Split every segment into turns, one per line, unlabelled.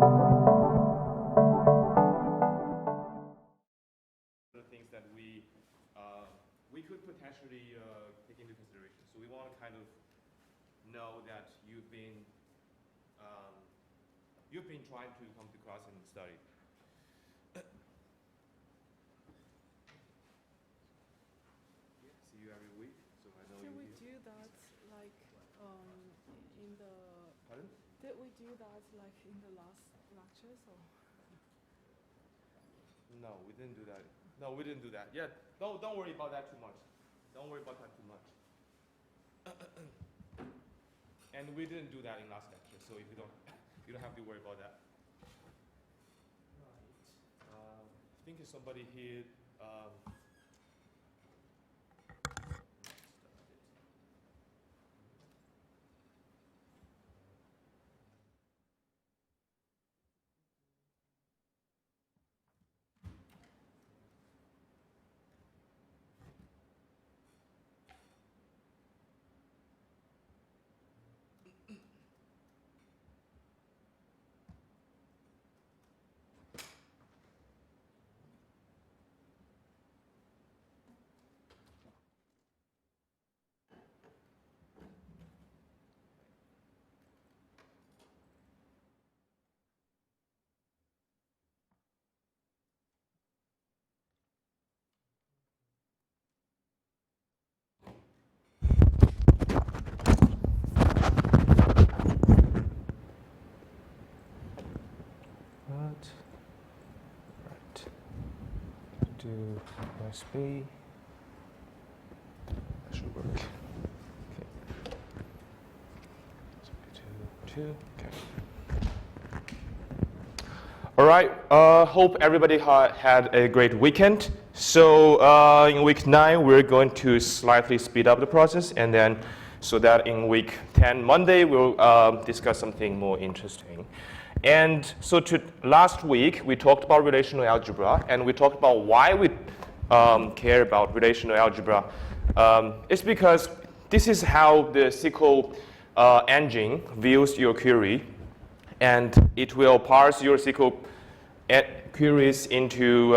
The things that we could potentially take into consideration. So we want to kind of know that you've been trying to come to class and study. See you every week, so I know.
Did we do that like in the?
Pardon?
Did we do that like in the last lectures or?
No, we didn't do that. No, we didn't do that. Yeah, don't worry about that too much. Don't worry about that too much. And we didn't do that in last lecture, so if you don't have to worry about that. Right. I think somebody here. Right. Do USB. That should work. Okay. Two. Okay. All right. Hope everybody had a great weekend. So in week 9, we're going to slightly speed up the process, and then so that in week 10, Monday, we'll discuss something more interesting. And so last week, we talked about relational algebra, and we talked about why we care about relational algebra. It's because this is how the SQL engine views your query, and it will parse your SQL queries into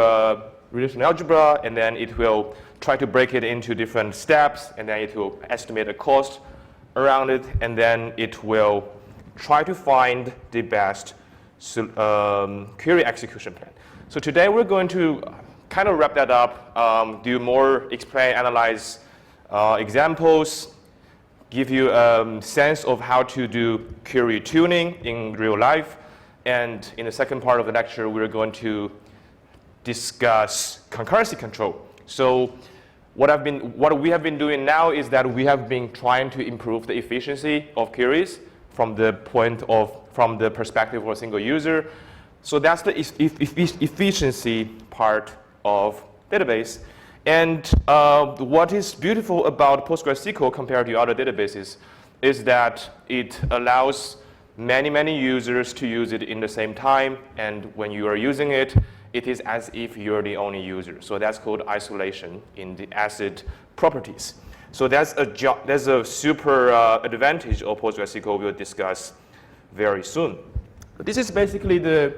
relational algebra, and then it will try to break it into different steps, and then it will estimate a cost around it, and then it will try to find the best query execution plan. So today we're going to kind of wrap that up, do more explain, analyze examples, give you a sense of how to do query tuning in real life. And in the second part of the lecture, we're going to discuss concurrency control. So what we have been doing now is that we have been trying to improve the efficiency of queries from the perspective of a single user. So that's the efficiency part of database. And what is beautiful about PostgreSQL compared to other databases is that it allows many users to use it in the same time. And when you are using it, it is as if you're the only user. So that's called isolation in the ACID properties. So that's a super advantage of PostgreSQL we'll discuss very soon. But this is basically the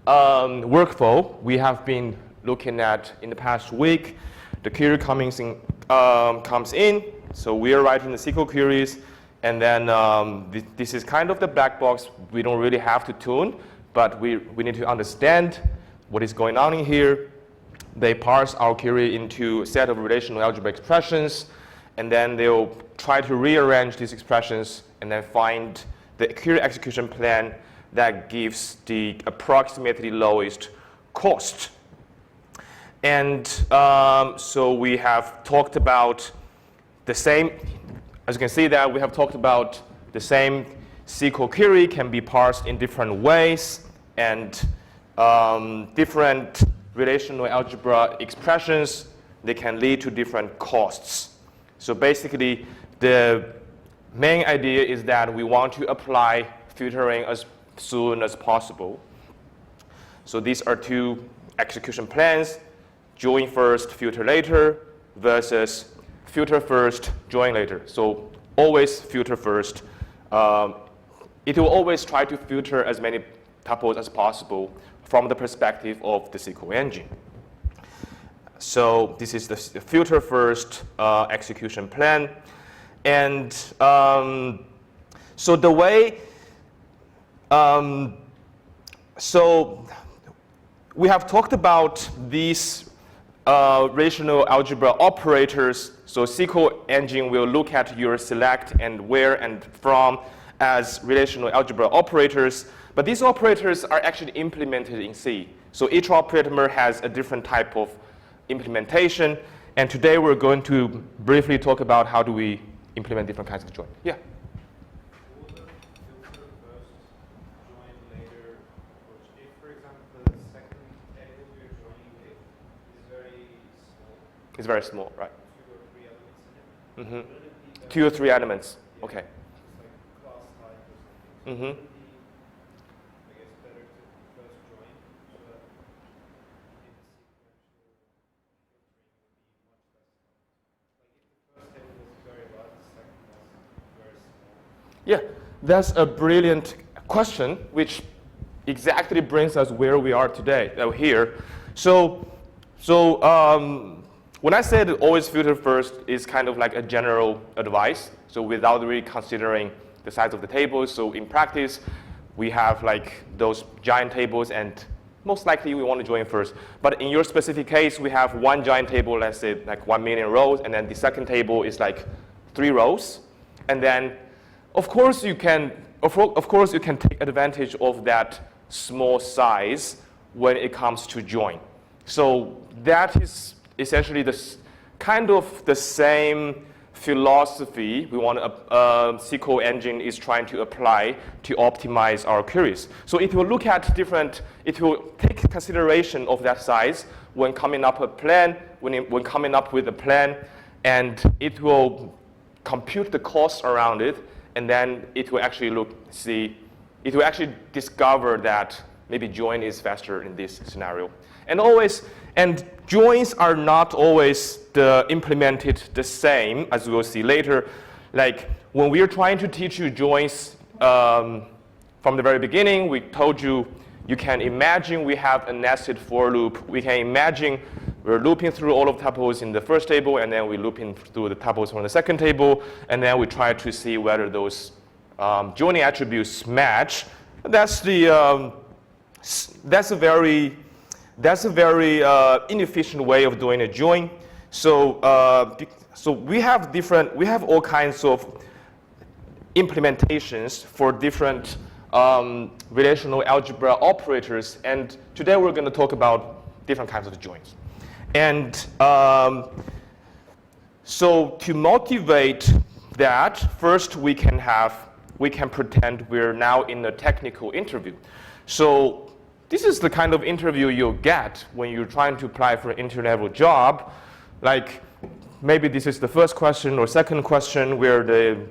workflow we have been looking at in the past week. The query comes in, so we are writing the SQL queries, and then this is kind of the black box. We don't really have to tune, but we need to understand what is going on in here. They parse our query into a set of relational algebra expressions, and then they'll try to rearrange these expressions and then find the query execution plan that gives the approximately lowest cost. And so we have talked about the same, as you can see that we have talked about the same SQL query can be parsed in different ways, and different relational algebra expressions, they can lead to different costs. So basically, the main idea is that we want to apply filtering as soon as possible. So these are two execution plans: join first, filter later, versus filter first, join later. So always filter first. It will always try to filter as many tuples as possible from the perspective of the SQL engine. So this is the filter first execution plan. And so the way, so we have talked about these relational algebra operators. So SQL engine will look at your select and where and from as relational algebra operators. But these operators are actually implemented in C. So each operator has a different type of implementation. And today we're going to briefly talk about how do we implement different kinds of join. Yeah?
Will the filter first join later? If, for example, the second table you're joining with is very small.
It's very small, right?
2 or 3 elements in it.
Mm-hmm.
Wouldn't it be better
2 or 3 elements.
Yeah.
Okay.
It's like class type or something. So
Mm-hmm.
wouldn't it be, I guess, better to first join so that in the sequential filtering would be much less time? Like if the first table was very large, the second was very small.
Yeah, that's a brilliant question, which exactly brings us where we are today, here. So when I said always filter first is kind of like a general advice, so without really considering the size of the tables. So in practice, we have like those giant tables, and most likely we want to join first. But in your specific case, we have one giant table, let's say like 1 million rows, and then the second table is like 3 rows. And then, of course, you can take advantage of that small size when it comes to join. So that is essentially kind of the same philosophy we want SQL engine is trying to apply to optimize our queries. So it will look at it will take consideration of that size when coming up a plan, when coming up with a plan, and it will compute the cost around it, and then it will actually it will actually discover that maybe join is faster in this scenario. And joins are not always implemented the same, as we'll see later. Like when we are trying to teach you joins from the very beginning, we told you can imagine we have a nested for loop. We can imagine we're looping through all of the tuples in the first table, and then we're looping through the tuples from the second table, and then we try to see whether those joining attributes match. That's a very inefficient way of doing a join. So we have all kinds of implementations for different relational algebra operators, and today we're going to talk about different kinds of joins. And so to motivate that, first we can pretend we're now in a technical interview. So this is the kind of interview you'll get when you're trying to apply for an entry-level job. Like maybe this is the first question or second question where the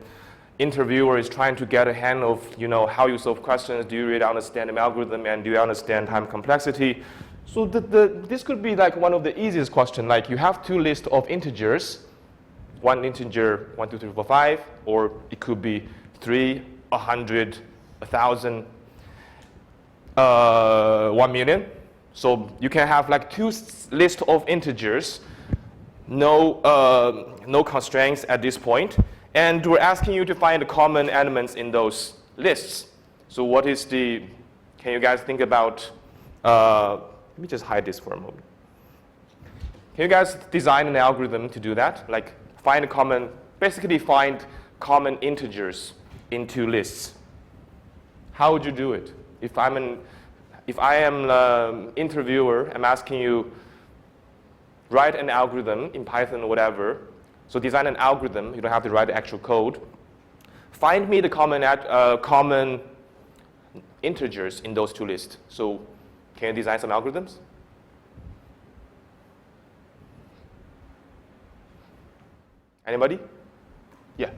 interviewer is trying to get a hand of how you solve questions. Do you really understand the algorithm, and do you understand time complexity? So this could be like one of the easiest questions. Like you have 2 lists of integers, one integer 1, 2, 3, 4, 5, or it could be 3, 100, 1,000. 1 million. So you can have like 2 lists of integers, no constraints at this point, and we're asking you to find the common elements in those lists. So can you guys think about, let me just hide this for a moment. Can you guys design an algorithm to do that? Like basically find common integers in 2 lists. How would you do it? If I am an interviewer, I'm asking you, write an algorithm in Python or whatever. So design an algorithm. You don't have to write the actual code. Find me the common integers in those 2 lists. So can you design some algorithms? Anybody? Yeah.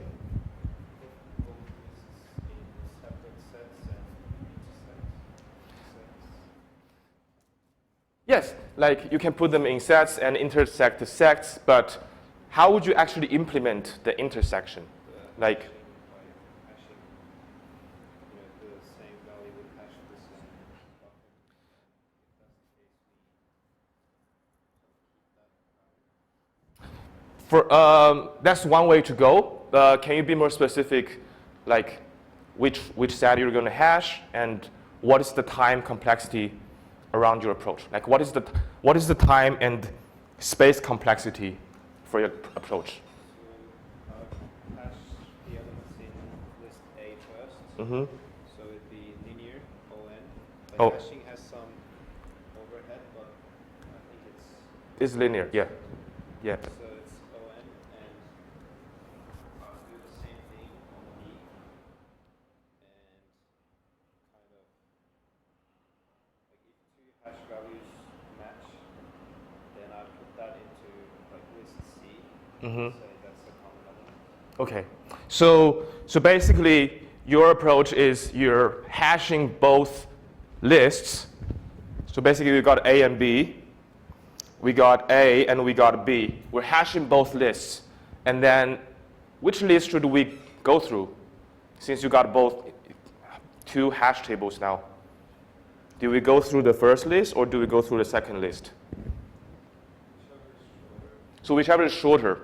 Yes, like you can put them in sets and intersect the sets, but how would you actually implement the intersection? Like,
the same value would hash the same.
That's one way to go. Can you be more specific, like which set you're going to hash and what is the time complexity around your approach? Like what is the time and space complexity for your approach?
So hash the elements in list A first.
Mm-hmm.
So it'd be linear ON.
Oh.
Hashing has some overhead, but I think
It's linear, yeah. Yeah.
so it's ON, and I'll do the same thing on B, and kind of like if two hash values match, then I put that into like list C.
Mm-hmm.
Say that's a common element.
Okay. So basically, your approach is you're hashing both lists. So basically, we got A and B. We got A and we got B. We're hashing both lists. And then which list should we go through? Since you got both two hash tables now. Do we go through the first list or do we go through the second list? So whichever is shorter.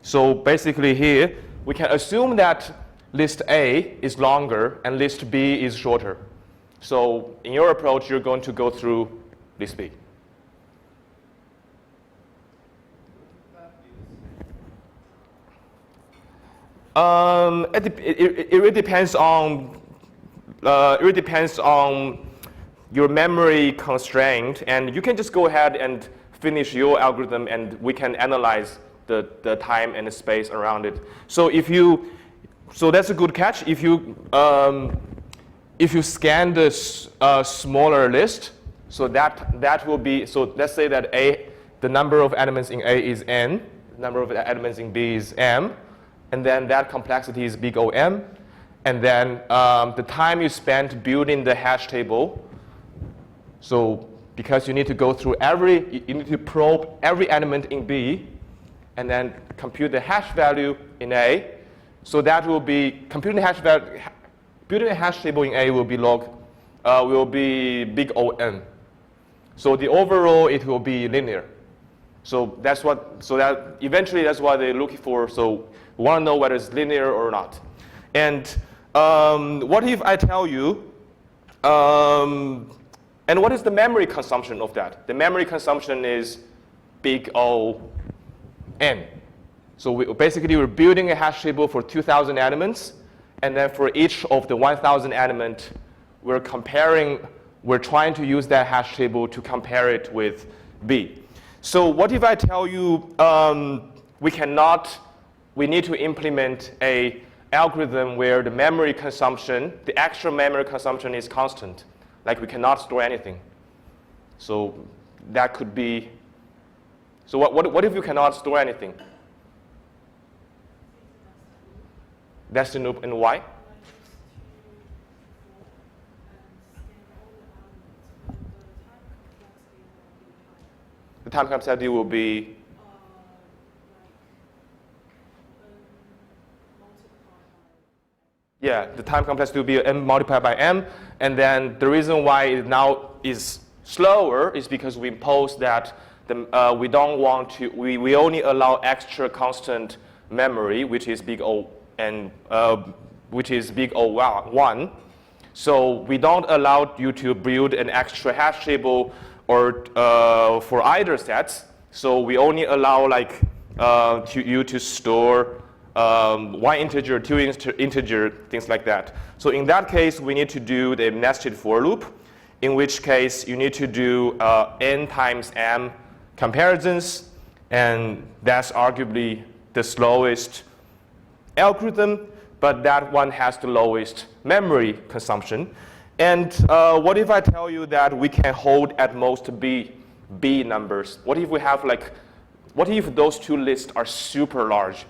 So basically here, we can assume that list A is longer and list B is shorter. So in your approach, you're going to go through list B. It really depends on your memory constraint, and you can just go ahead and finish your algorithm, and we can analyze the time and the space around it. So that's a good catch. If you scan this smaller list, so that will be, so let's say that the number of elements in A is n, the number of elements in B is m, and then that complexity is big O m, and then the time you spent building the hash table. So because you need to go through you need to probe every element in B, and then compute the hash value in A. So that will be computing the hash value. Building a hash table in A will be big O n. So the overall it will be linear. So that eventually that's what they're looking for. So we want to know whether it's linear or not. And what if I tell you, and what is the memory consumption of that? The memory consumption is big O n. So we're building a hash table for 2,000 elements, and then for each of the 1,000 element, we're trying to use that hash table to compare it with B. So what if I tell you we need to implement a algorithm where the memory consumption, the actual memory consumption is constant, like we cannot store anything. So that could be, so what if you cannot store anything? That's the loop, and why? The time complexity will be yeah, the time complexity will be m multiplied by m, and then the reason why it now is slower is because we impose that we don't want to, we only allow extra constant memory, which is big O and which is big O1. So we don't allow you to build an extra hash table or for either sets. So we only allow you to store one integer, two integer, things like that. So in that case, we need to do the nested for loop, in which case you need to do n times m comparisons, and that's arguably the slowest algorithm, but that one has the lowest memory consumption. And what if I tell you that we can hold at most B numbers? What if we have what if those two lists are super large,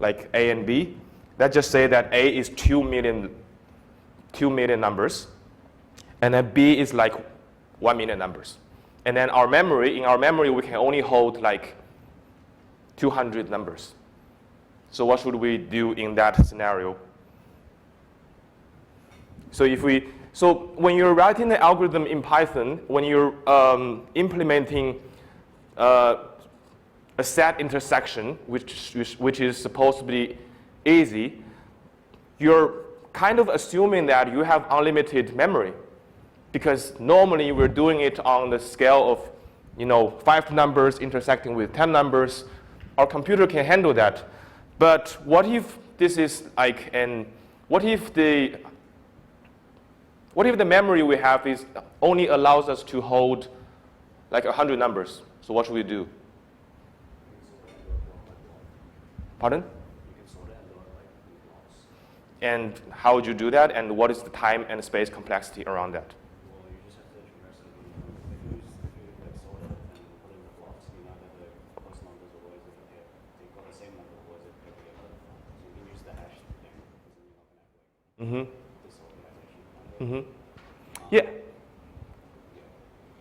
like A and B? Let's just say that A is 2 million numbers, and then B is 1 million numbers. And then in our memory, we can only hold 200 numbers. So what should we do in that scenario? So when you're writing the algorithm in Python, when you're implementing a set intersection, which is supposed to be easy, you're kind of assuming that you have unlimited memory, because normally we're doing it on the scale of 5 numbers intersecting with 10 numbers. Our computer can handle that. But what if this is like what if the memory we have only allows us to hold like 100 numbers? So what should we do? Pardon? And how would you do that? And what is the time and space complexity around that?
Well, you just have to traverse it. If you sort it and put in the blocks, you know that the first numbers are always they've got the same number of words every other. So you can use the hash thing because then you're not going to have this organization.
Yeah.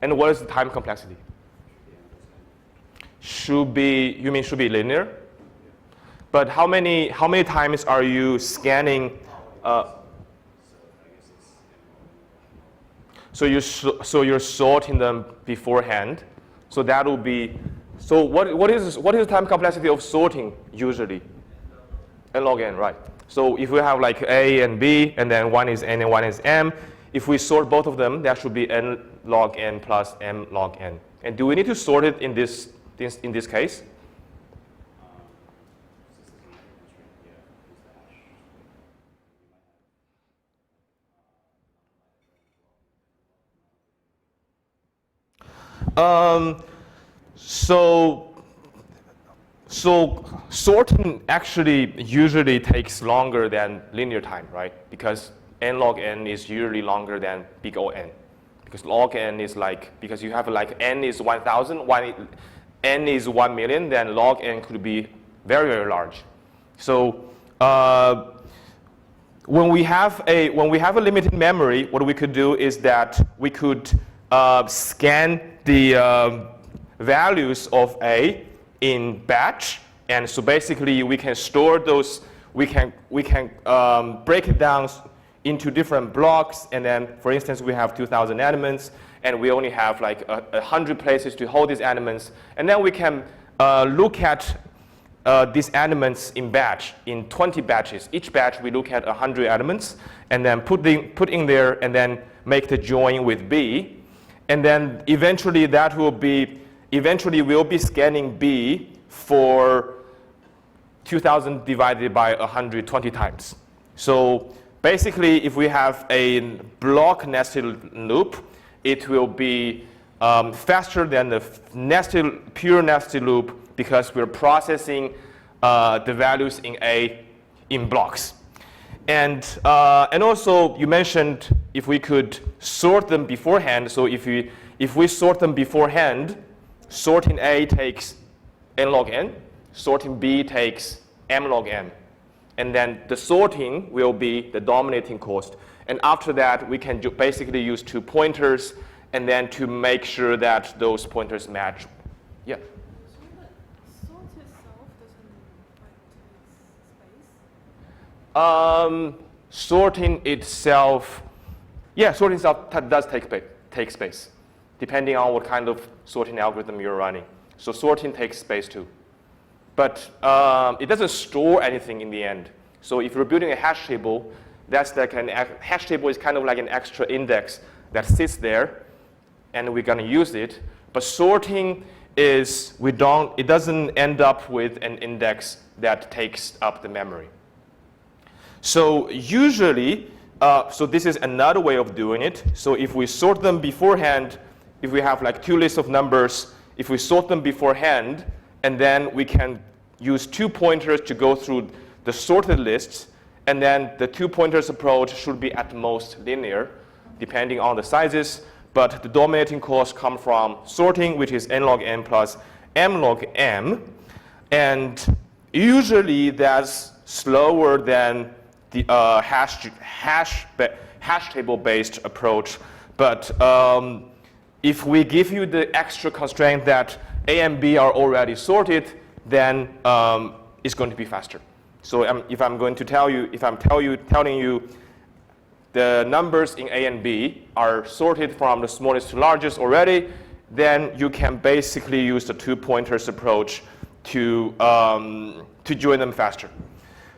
And what is the time complexity? Should be linear? But how many times are you scanning? So you're sorting them beforehand. So that will be. So what is the time complexity of sorting usually? N log n, right? So if we have like A and B, and then one is N and one is M, if we sort both of them, that should be N log n plus M log n. And do we need to sort it in this case? So sorting actually usually takes longer than linear time, right? Because N log n is usually longer than big O N. Because log n is because you have N is 1,000, N is 1 million, then log n could be very, very large. So when we have a limited memory, what we could do is that we could scan the values of A in batch, and so basically we can store those. We can break it down into different blocks, and then, for instance, we have 2,000 elements, and we only have 100 places to hold these elements, and then we can look at these elements in 20 batches. Each batch we look at 100 elements, and then put in there, and then make the join with B. And then eventually we'll be scanning B for 2,000 divided by 120 times. So basically, if we have a block nested loop, it will be faster than the pure nested loop because we're processing the values in A in blocks. And also, you mentioned if we could sort them beforehand. So if we sort them beforehand, sorting A takes N log n, sorting B takes M log n. And then the sorting will be the dominating cost. And after that, we can basically use 2 pointers and then to make sure that those pointers match. Yeah?
So the sort itself doesn't take space?
Sorting itself, yeah, sorting itself does take space, depending on what kind of sorting algorithm you're running. So sorting takes space too. But it doesn't store anything in the end. So if you're building a hash table, that's like hash table is kind of like an extra index that sits there, and we're going to use it. But sorting is, it doesn't end up with an index that takes up the memory. So usually, so this is another way of doing it. So if we sort them beforehand, if we have 2 lists of numbers, if we sort them beforehand, and then we can use 2 pointers to go through the sorted lists, and then the 2 pointers approach should be at most linear, depending on the sizes. But the dominating cost comes from sorting, which is N log n plus M log m. And usually that's slower than the hash table-based approach. But if we give you the extra constraint that A and B are already sorted, then it's going to be faster. So if I'm telling you the numbers in A and B are sorted from the smallest to largest already, then you can basically use the 2 pointers approach to join them faster.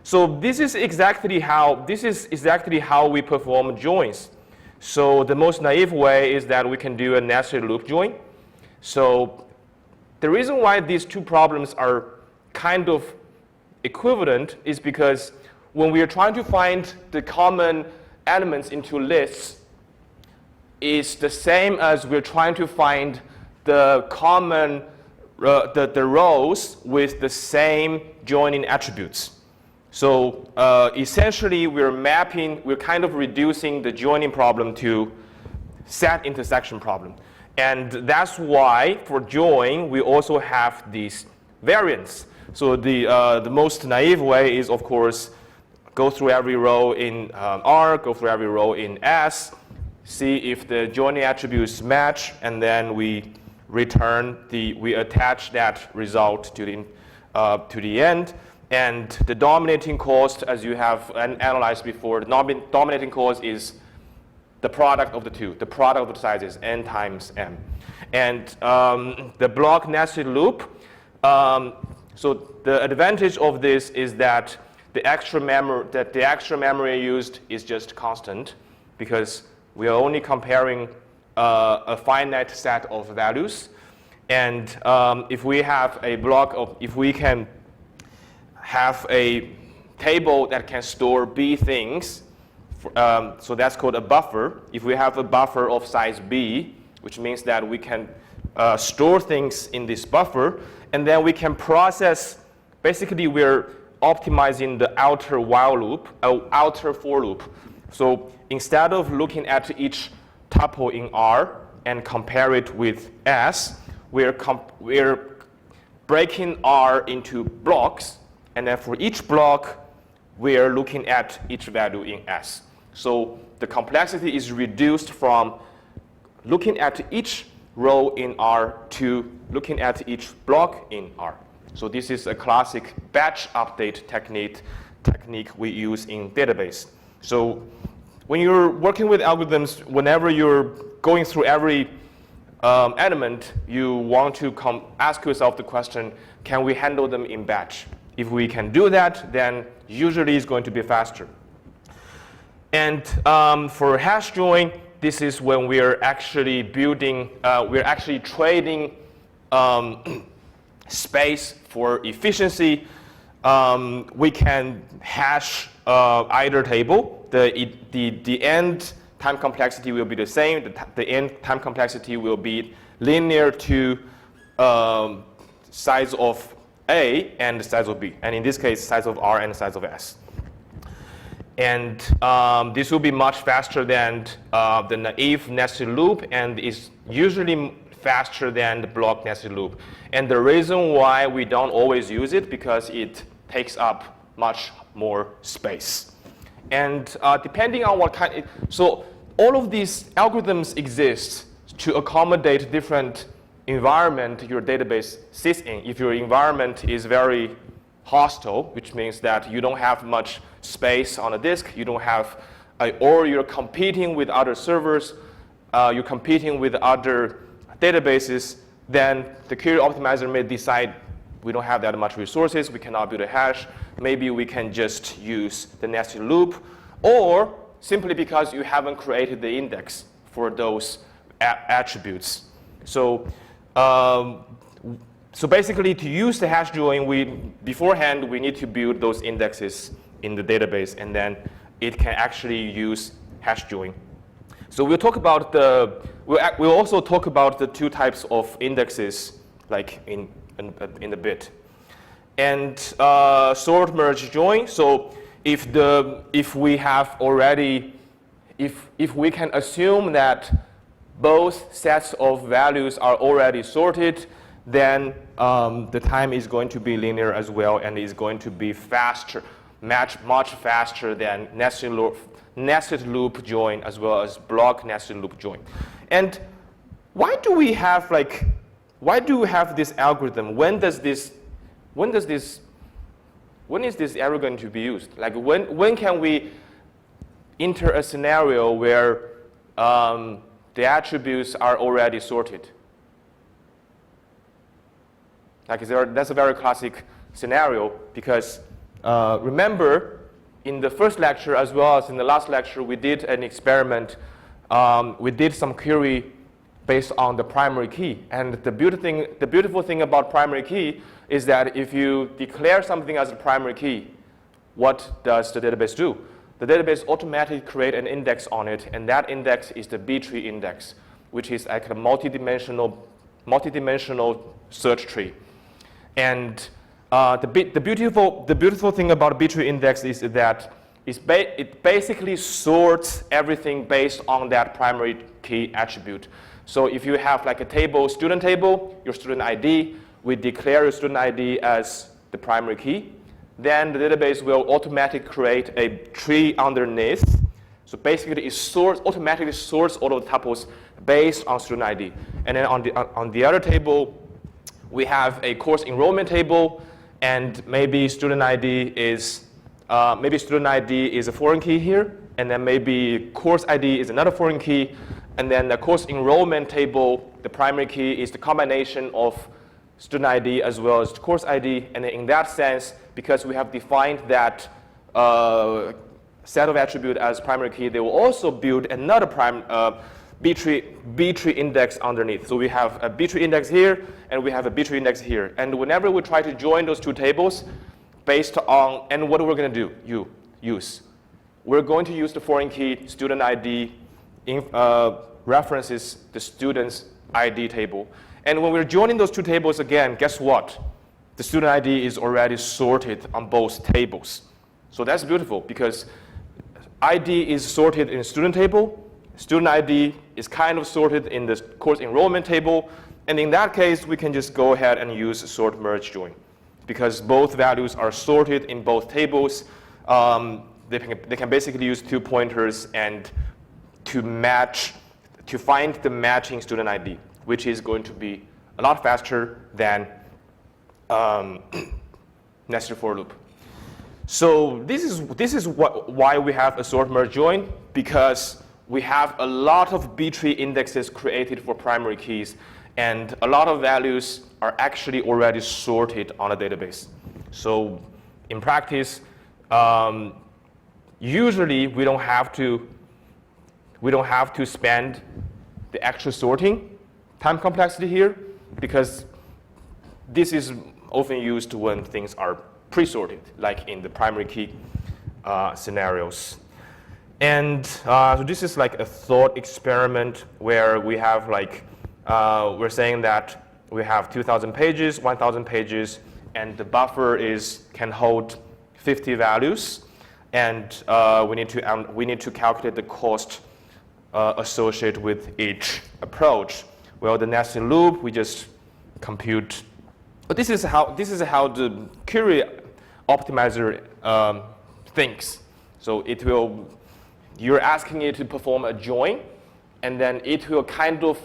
So this is exactly how we perform joins. So the most naive way is that we can do a nested loop join. So the reason why these two problems are kind of equivalent is because when we are trying to find the common elements into lists, is the same as we're trying to find the common the rows with the same joining attributes. So essentially, we're kind of reducing the joining problem to set intersection problem. And that's why for join, we also have these variants. So the most naive way is, of course, go through every row in R, go through every row in S, see if the joining attributes match, and then we attach that result to the end. And the dominating cost, as you have analyzed before, the dominating cost is the product of the two, the product of the sizes, n times m. And the block nested loop, so the advantage of this is that the extra memory used is just constant, because we are only comparing a finite set of values. And if we can have a table that can store b things, so that's called a buffer. If we have a buffer of size b, which means that we can store things in this buffer, and then we can process, basically we're optimizing the outer while loop, outer for loop. So instead of looking at each tuple in R and compare it with S, we're breaking R into blocks, and then for each block, we're looking at each value in S. So the complexity is reduced from looking at each row in R to looking at each block in R. So this is a classic batch update technique we use in database. So when you're working with algorithms, whenever you're going through every element, you want to ask yourself the question, can we handle them in batch? If we can do that, then usually it's going to be faster. And for hash join, this is when we're actually building, we're actually trading space for efficiency. We can hash either table. The end time complexity will be the same. The end time complexity will be linear to size of A and the size of B. And in this case, size of R and the size of S. And this will be much faster than the naive nested loop, and is usually faster than the block nested loop. And the reason why we don't always use it, because it takes up much more space. And depending on what kind, so all of these algorithms exist to accommodate different environment your database sits in. If your environment is very hostile, which means that you don't have much space on a disk, you don't have, or you're competing with other servers, you're competing with other databases, then the query optimizer may decide we don't have that much resources, we cannot build a hash, maybe we can just use the nested loop, or simply because you haven't created the index for those attributes. So, so basically, to use the hash join, beforehand we need to build those indexes in the database, and then it can actually use hash join. So we'll talk about we'll also talk about the two types of indexes, like in a bit. And sort merge join. So if we have already, if we can assume that both sets of values are already sorted, then the time is going to be linear as well, and is going to be faster, much faster than nested loop join as well as block nested loop join. And why do we have this algorithm? When is this error going to be used? Like when can we enter a scenario where the attributes are already sorted? That's a very classic scenario because remember, in the first lecture as well as in the last lecture, we did an experiment. We did some query based on the primary key. And the beautiful thing about primary key is that if you declare something as a primary key, what does the database do? The database automatically creates an index on it, and that index is the B-tree index, which is like a multidimensional search tree. And the beautiful thing about a B-tree index is that it basically sorts everything based on that primary key attribute. So if you have like a table, student table, your student ID, we declare your student ID as the primary key. Then the database will automatically create a tree underneath. So basically, it automatically sorts all of the tuples based on student ID. And then on the other table, we have a course enrollment table, and maybe student ID is a foreign key here, and then maybe course ID is another foreign key, and then the course enrollment table, the primary key is the combination of student ID as well as course ID, and then in that sense, because we have defined that set of attribute as primary key, they will also build another B-tree index underneath. So we have a B-tree index here, and we have a B-tree index here. And whenever we try to join those two tables, based on, and what we're going to do, we're going to use the foreign key student ID references the student's ID table. And when we're joining those two tables again, guess what? The student ID is already sorted on both tables. So that's beautiful because ID is sorted in the student table. Student ID is kind of sorted in the course enrollment table. And in that case, we can just go ahead and use sort merge join. Because both values are sorted in both tables, they can basically use two pointers and to find the matching student ID, which is going to be a lot faster than nested for loop. So this is why we have a sort merge join, because we have a lot of B-tree indexes created for primary keys, and a lot of values are actually already sorted on a database. So in practice, usually we don't have to spend the extra sorting time complexity here, because this is often used when things are pre-sorted, like in the primary key scenarios. And so this is like a thought experiment where we have like, we're saying that we have 2,000 pages, 1,000 pages, and the buffer can hold 50 values, and we need to calculate the cost associated with each approach. Well, the nested loop, we just compute. But this is how the query optimizer thinks. So you're asking it to perform a join, and then it will kind of,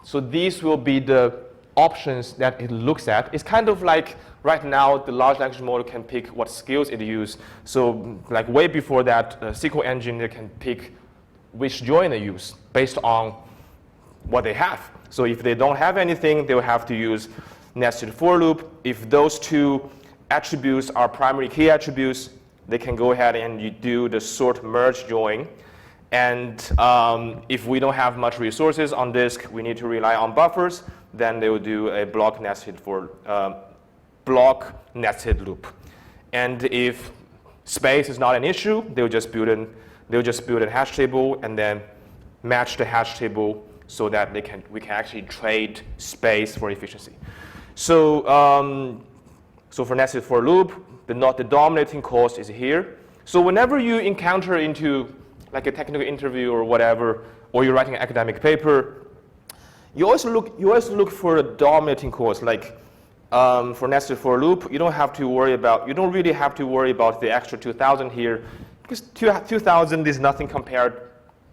so these will be the options that it looks at. It's kind of like right now the large language model can pick what skills it uses. So like way before that, SQL engine can pick which join they use based on what they have. So if they don't have anything, they will have to use nested for loop. If those two attributes are primary key attributes, they can go ahead and you do the sort merge join. And if we don't have much resources on disk, we need to rely on buffers, then they will do a block nested loop. And if space is not an issue, they'll just build a hash table and then match the hash table so that we can actually trade space for efficiency. So so for nested for loop, the dominating cost is here. So whenever you encounter into like a technical interview or whatever, or you're writing an academic paper, you always look for a dominating cost. Like for nested for loop, you don't really have to worry about the extra 2,000 here, because 2,000 is nothing compared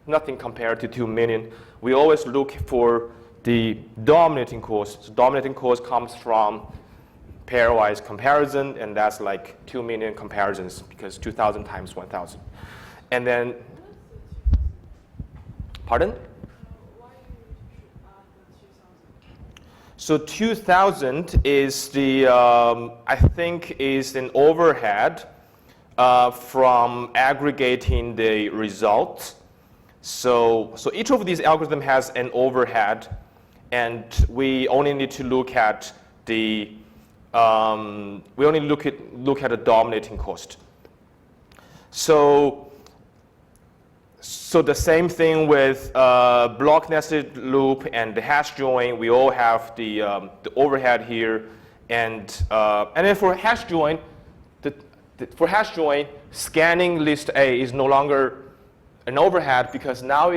to 2 million. We always look for the dominating cost. So dominating cost comes from pairwise comparison, and that's like 2 million comparisons, because 2,000 times 1,000. And then, pardon?
Why you should add the 2,000?
So 2000 is the, I think is an overhead from aggregating the results. So each of these algorithms has an overhead, and we only need to look at the, we only look at the dominating cost. So the same thing with block nested loop and the hash join. We all have the overhead here, and then for hash join, scanning list A is no longer an overhead because now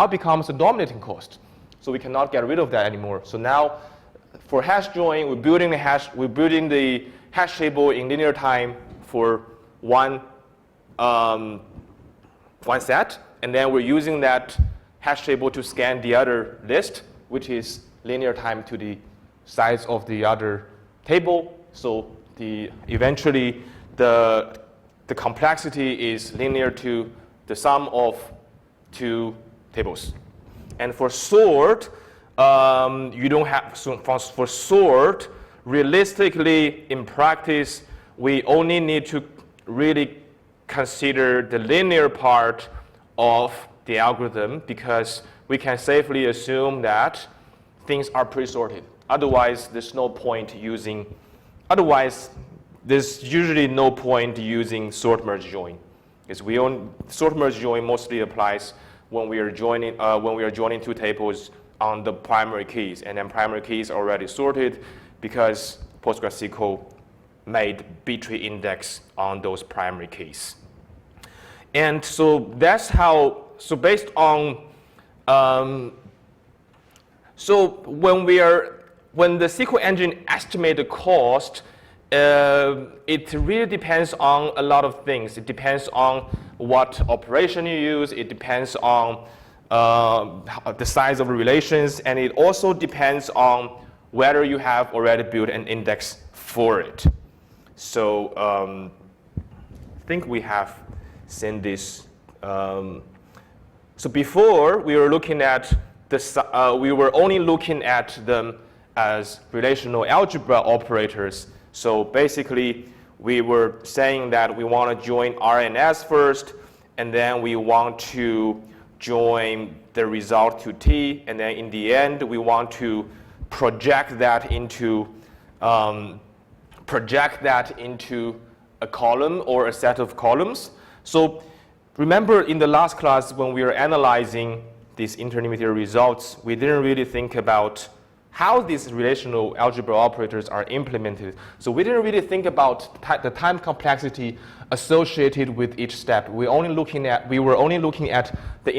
becomes a dominating cost. So we cannot get rid of that anymore. So now for hash join, we're building the hash table in linear time for one set, and then we're using that hash table to scan the other list, which is linear time to the size of the other table. So eventually the complexity is linear to the sum of two tables. And for sort, you don't have, so for sort, realistically in practice, we only need to really consider the linear part of the algorithm because we can safely assume that things are pre-sorted. Otherwise, there's no point using, there's usually no point using sort merge join. Because sort merge join mostly applies when we are joining two tables on the primary keys, and then primary keys are already sorted because PostgreSQL made B-tree index on those primary keys. And so that's how, so based on, so when the SQL engine estimates the cost, it really depends on a lot of things. It depends on what operation you use. It depends on the size of the relations, and it also depends on whether you have already built an index for it. So I think we have seen this. So before we were looking at we were only looking at them as relational algebra operators. So basically, we were saying that we want to join R and S first, and then we want to join the result to T, and then in the end, we want to project that into a column or a set of columns. So remember in the last class when we were analyzing these intermediate results, we didn't really think about how these relational algebra operators are implemented. So we didn't really think about the time complexity associated with each step. We were only looking at the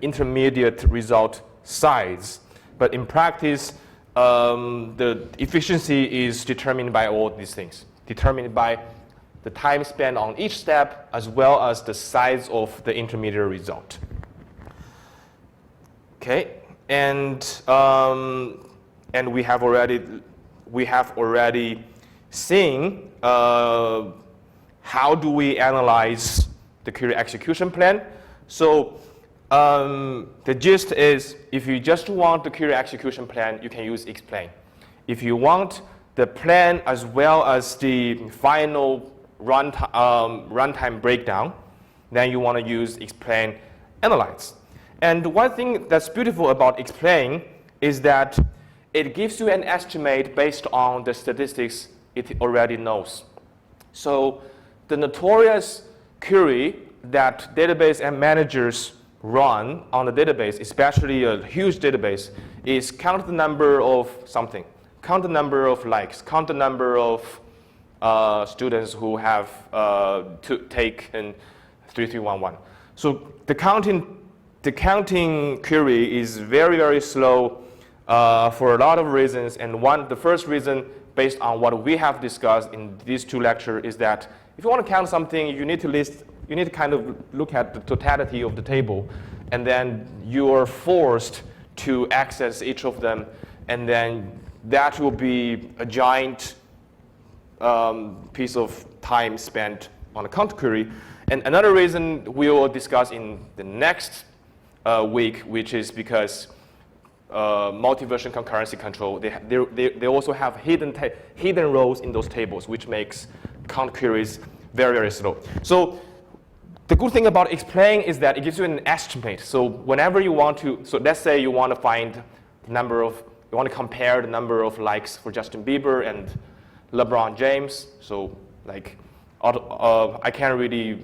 intermediate result size. But in practice, the efficiency is determined by all these things, determined by the time spent on each step as well as the size of the intermediate result. Okay. And we have already seen how do we analyze the query execution plan. So the gist is, if you just want the query execution plan, you can use explain. If you want the plan as well as the final runtime breakdown, then you want to use explain analyze. And one thing that's beautiful about explain is that it gives you an estimate based on the statistics it already knows. So the notorious query that database and managers run on the database, especially a huge database, is count the number of something, count the number of likes, count the number of students who have taken 3311. So the counting query is very, very slow for a lot of reasons. And the first reason, based on what we have discussed in these two lectures, is that if you want to count something, you need to kind of look at the totality of the table. And then you are forced to access each of them. And then that will be a giant piece of time spent on a count query. And another reason we will discuss in the next week, which is because multi-version concurrency control. They also have hidden rows in those tables, which makes count queries very, very slow. So the good thing about explain is that it gives you an estimate. So whenever you want to, so let's say you want to find the number of, you want to compare the number of likes for Justin Bieber and LeBron James. So like, I can't really,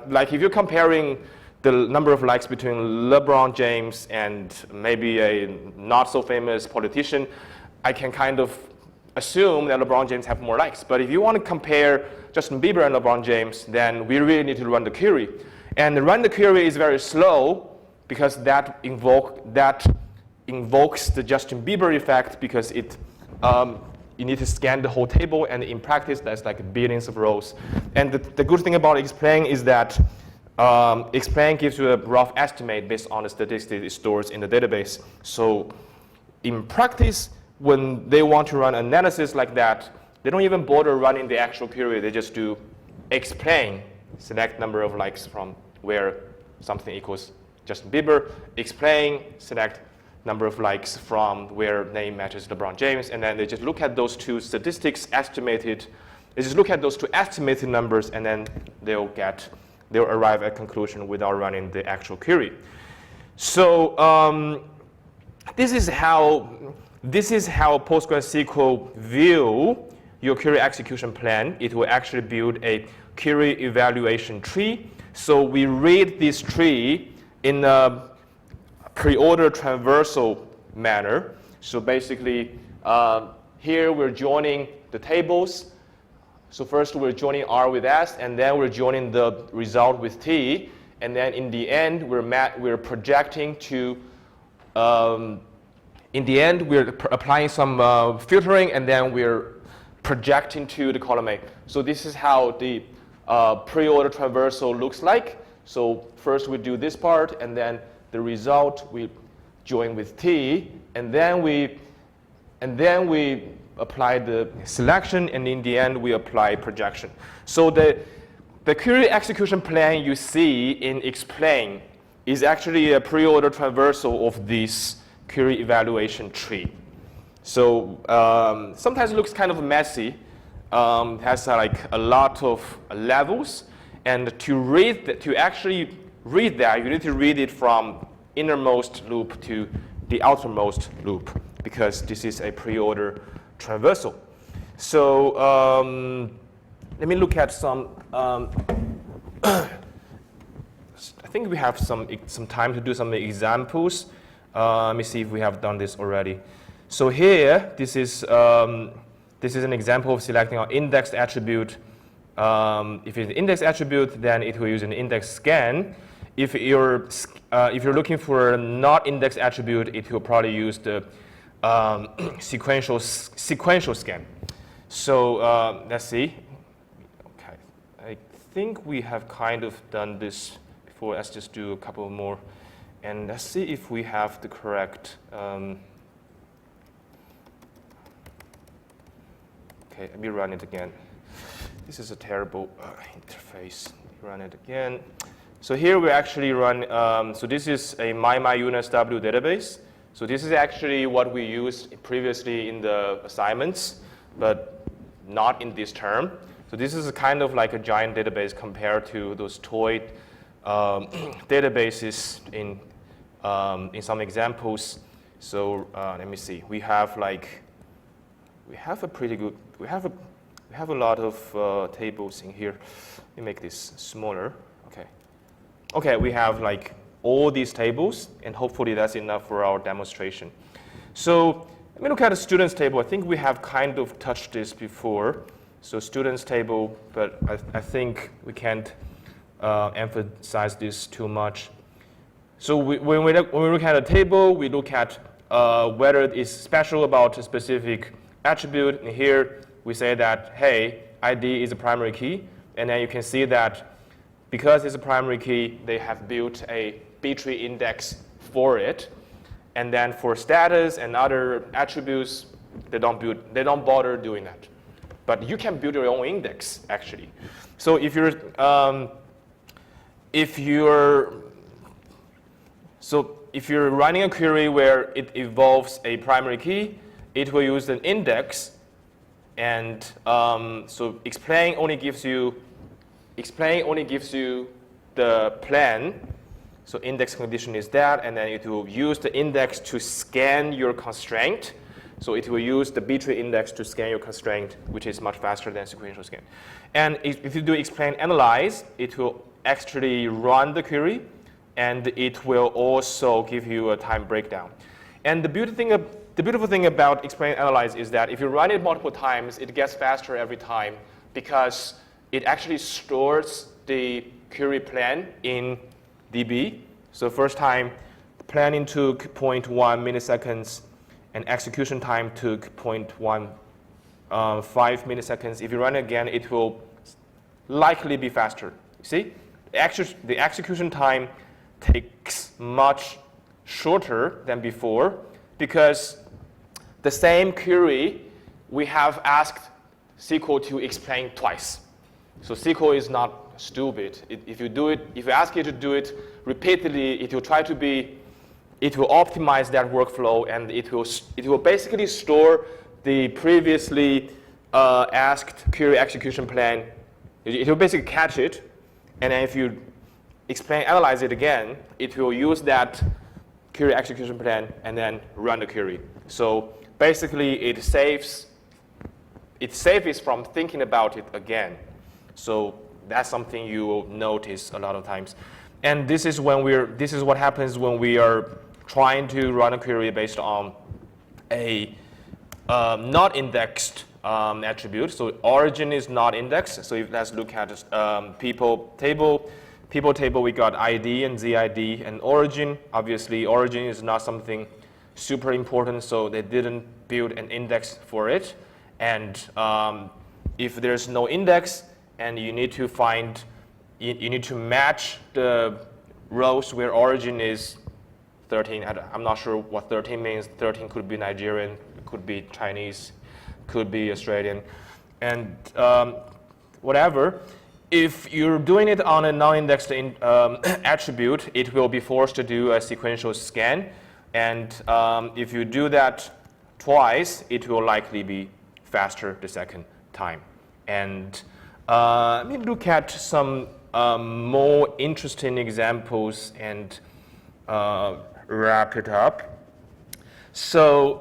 like if you're comparing the number of likes between LeBron James and maybe a not so famous politician, I can kind of assume that LeBron James have more likes. But if you want to compare Justin Bieber and LeBron James, then we really need to run the query. And run the query is very slow because that invokes the Justin Bieber effect because it you need to scan the whole table, and in practice that's like billions of rows. And the good thing about explain is that explain gives you a rough estimate based on the statistics it stores in the database. So in practice, when they want to run analysis like that, they don't even bother running the actual query. They just do explain, select number of likes from where something equals Justin Bieber, explain, select number of likes from where name matches LeBron James, and then they just look at those two statistics estimated. They just look at those two estimated numbers, and then they'll arrive at conclusion without running the actual query. So this is how PostgreSQL view your query execution plan. It will actually build a query evaluation tree. So we read this tree in a pre-order traversal manner. So basically, here we're joining the tables. So first we're joining R with S, and then we're joining the result with T. And then in the end, we're projecting to, in the end, we're applying some filtering, and then we're projecting to the column A. So this is how the pre-order traversal looks like. So first we do this part, and then the result we join with T, and then we apply the selection, and in the end we apply projection. So the query execution plan you see in explain is actually a pre-order traversal of this query evaluation tree. So sometimes it looks kind of messy. It has like a lot of levels, and to actually read that, you need to read it from innermost loop to the outermost loop, because this is a pre-order traversal. So let me look at some. I think we have some time to do some examples. Let me see if we have done this already. So here, this is an example of selecting our indexed attribute. If it's an index attribute, then it will use an index scan. If you're looking for a not indexed attribute, it will probably use the sequential scan. So let's see. Okay, I think we have kind of done this before. Let's just do a couple more, and let's see if we have the correct. Okay, let me run it again. This is a terrible interface. Run it again. So here we actually run, so this is a MyUNSW database. So this is actually what we used previously in the assignments, but not in this term. So this is a kind of like a giant database compared to those toy databases in some examples. So let me see. We have a pretty good. We have a lot of tables in here. Let me make this smaller. Okay. Okay, we have like all these tables, and hopefully that's enough for our demonstration. So let me look at the students table. I think we have kind of touched this before. So students table, but I think we can't emphasize this too much. So when we look at a table, we look at whether it is special about a specific attribute. And here we say that, hey, ID is a primary key. And then you can see that because it's a primary key, they have built a B-tree index for it. And then for status and other attributes, they don't bother doing that. But you can build your own index, actually. So if you're, so if you're running a query where it involves a primary key, it will use an index, and so explain only gives you the plan. So index condition is that, and then it will use the index to scan your constraint. So it will use the B-tree index to scan your constraint, which is much faster than sequential scan. And if you do explain analyze, it will actually run the query, and it will also give you a time breakdown. And the beautiful thing about explain analyze is that if you run it multiple times, it gets faster every time because it actually stores the query plan in DB. So first time, the planning took 0.1 milliseconds, and execution time took 0.15 milliseconds. If you run it again, it will likely be faster. You see, the execution time takes much shorter than before because the same query we have asked SQL to explain twice. So SQL is not stupid. If you ask it to do it repeatedly, it will optimize that workflow, and it will basically store the previously asked query execution plan. It will basically catch it, and then if you analyze it again, it will use that query execution plan and then run the query. So basically, it saves from thinking about it again. So that's something you will notice a lot of times. And this is what happens when we are trying to run a query based on a not indexed attribute. So origin is not indexed. So let's look at people table. People table, we got ID and ZID, and origin. Obviously, origin is not something super important, so they didn't build an index for it. And if there's no index, and you need to match the rows where origin is 13. I'm not sure what 13 means. 13 could be Nigerian, could be Chinese, could be Australian, and whatever. If you're doing it on a non-indexed attribute, it will be forced to do a sequential scan. And if you do that twice, it will likely be faster the second time. And let me look at some more interesting examples and wrap it up. So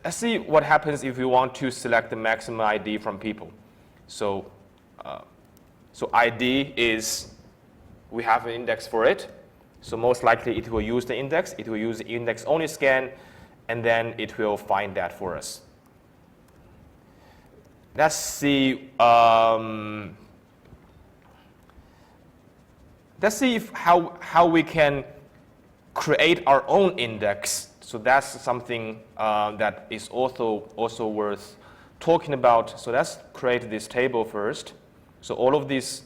let's see what happens if we want to select the maximum ID from people. So ID is, we have an index for it. So most likely it will use the index. It will use the index only scan, and then it will find that for us. Let's see. Let's see how we can create our own index. So that's something that is also worth talking about. So let's create this table first. So all of these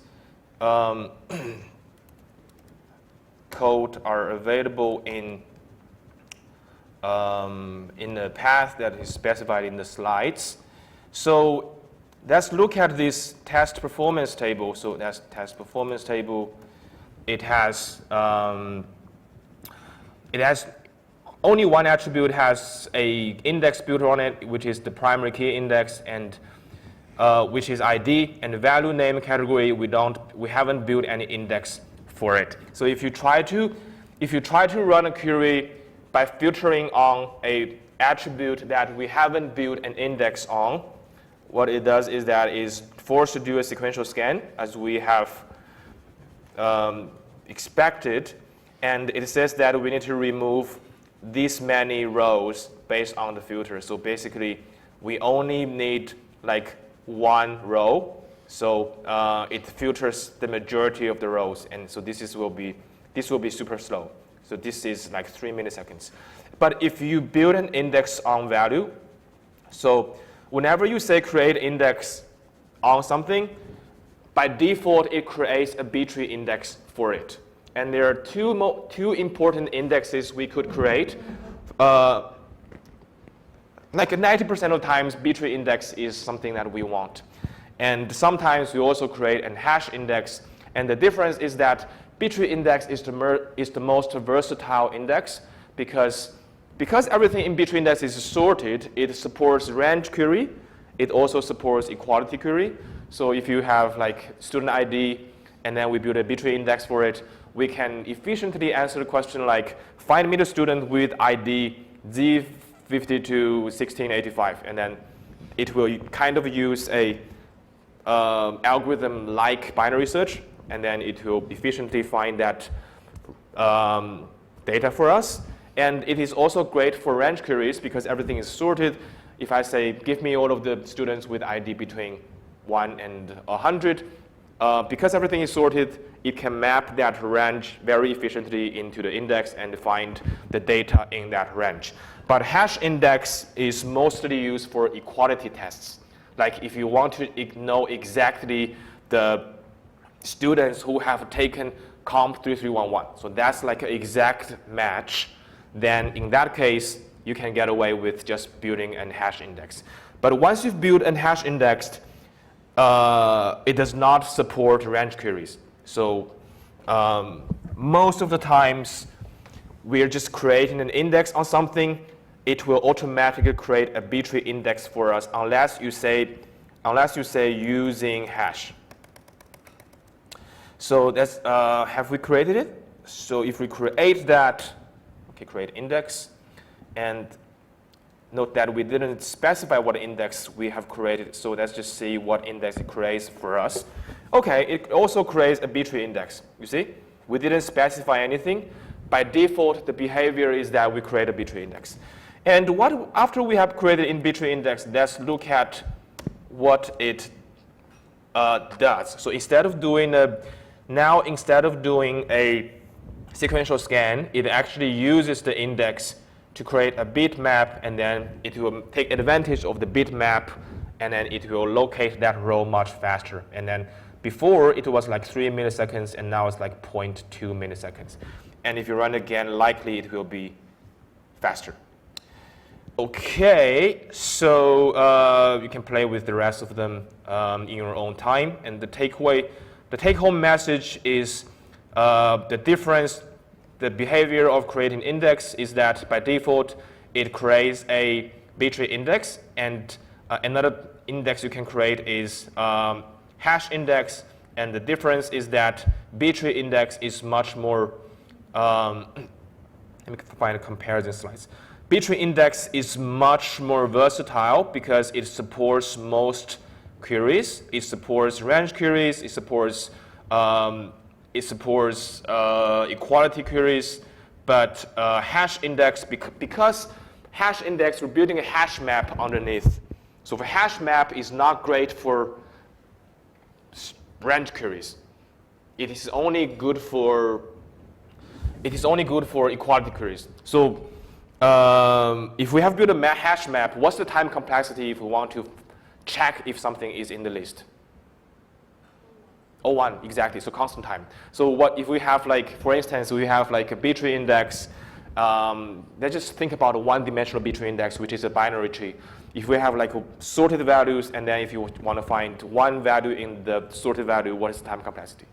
code are available in the path that is specified in the slides. So let's look at this test performance table. So that's test performance table. It has only one attribute has a index built on it, which is the primary key index, and which is ID, and the value name category we haven't built any index for it. So if you try to run a query by filtering on a attribute that we haven't built an index on, what it does is that is forced to do a sequential scan as we have expected, and it says that we need to remove this many rows based on the filter. So basically, we only need like one row, so it filters the majority of the rows, and so this will be super slow. So this is like 3 milliseconds. But if you build an index on value, so whenever you say create index on something, by default it creates a B-tree index for it. And there are two important indexes we could create. Like 90% of times, B-tree index is something that we want. And sometimes we also create a hash index. And the difference is that B-tree index is the most versatile index because everything in B-tree index is sorted. It supports range query. It also supports equality query. So if you have like student ID and then we build a B-tree index for it, we can efficiently answer the question like, find me the student with ID Z521685, and then it will kind of use a algorithm like binary search, and then it will efficiently find that data for us. And it is also great for range queries because everything is sorted. If I say, give me all of the students with ID between 1 and 100, because everything is sorted, it can map that range very efficiently into the index and find the data in that range. But hash index is mostly used for equality tests. Like if you want to know exactly the students who have taken COMP3311, so that's like an exact match, then in that case, you can get away with just building a hash index. But once you've built a hash index, it does not support range queries. So most of the times, we're just creating an index on something. It will automatically create a B-tree index for us unless you say using hash. So that's have we created it? So if we create that, okay, create index, and note that we didn't specify what index we have created. So let's just see what index it creates for us. Okay, it also creates a B-tree index. You see, we didn't specify anything. By default, the behavior is that we create a B-tree index. And after we have created in B-tree index, let's look at what it does. So instead of doing a sequential scan, it actually uses the index to create a bitmap, and then it will take advantage of the bitmap, and then it will locate that row much faster. And then before, it was like 3 milliseconds, and now it's like 0.2 milliseconds. And if you run again, likely it will be faster. Okay, so you can play with the rest of them in your own time. And the take-home message is the behavior of creating index is that by default, it creates a B-tree index, and another index you can create is hash index, and the difference is that B-tree index is much more, let me find a comparison slides. B-tree index is much more versatile because it supports most queries. It supports range queries, it supports equality queries, but hash index, because hash index, we're building a hash map underneath. So the hash map is not great for range queries. It is only good for equality queries. So if we have built a hash map, what's the time complexity if we want to check if something is in the list? 01, exactly, so constant time. So what if we have like, for instance, we have like a B-tree index. Let's just think about a one-dimensional B-tree index, which is a binary tree. If we have like sorted values, and then if you want to find one value in the sorted value, what is the time complexity?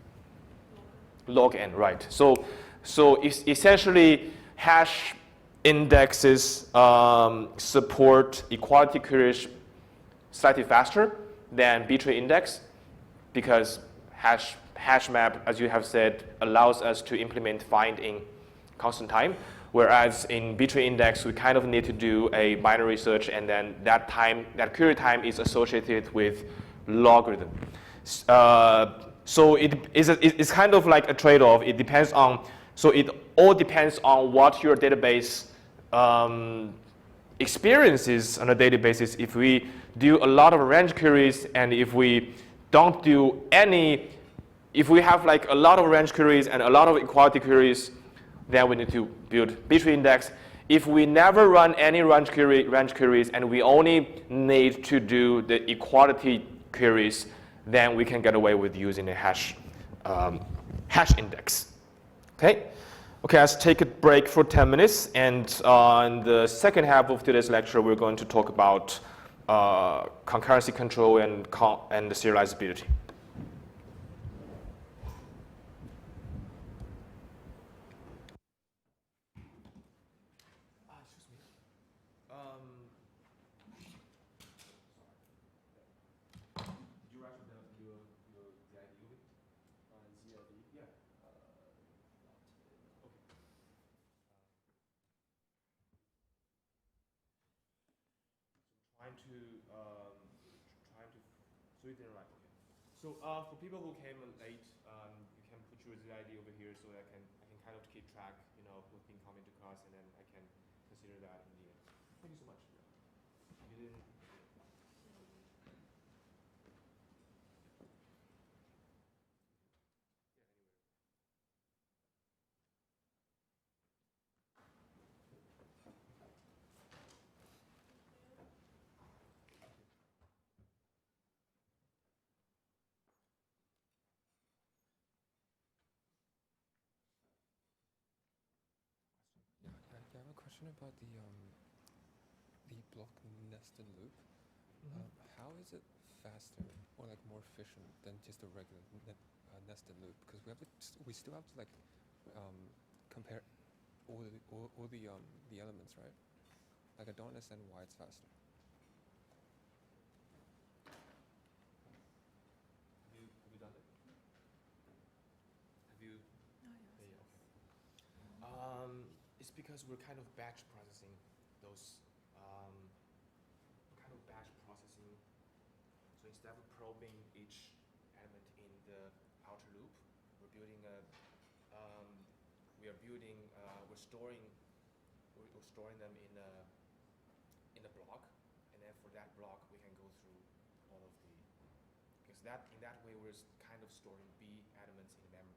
Log n, right. So essentially, hash indexes support equality queries slightly faster than B-tree index because hash map, as you have said, allows us to implement find in constant time, whereas in B-tree index, we kind of need to do a binary search, and then that query time is associated with logarithm. So it's kind of like a trade-off. It depends on, so it all depends on what your database experiences on a daily basis. If we do a lot of range queries, and if we don't do any, if we have like a lot of range queries and a lot of equality queries, then we need to build B-tree index. If we never run any range queries and we only need to do the equality queries, then we can get away with using a hash index. Okay, let's take a break for 10 minutes. And in the second half of today's lecture, we're going to talk about concurrency control and serializability. So you didn't write, okay. So for people who came late, you can put your ZID over here so I can kind of keep track, who's been coming to class, and then I can consider that in the end. Thank you so much. You didn't. Yeah, anywhere.
Yeah, I have a question about the block nested loop. How is it faster or like more efficient than just a regular nested loop? Because we still have to like compare all the elements, right? Like I don't understand why it's faster.
Have you done it? Have you?
Oh,
Yeah,
yes.
okay. It's because we're kind of batch processing those. Kind of batch processing. So instead of probing each element in the outer loop, we're building a. We're storing them in a block, and then for that block we can go through all of the. Because in that way we're kind of storing B elements as an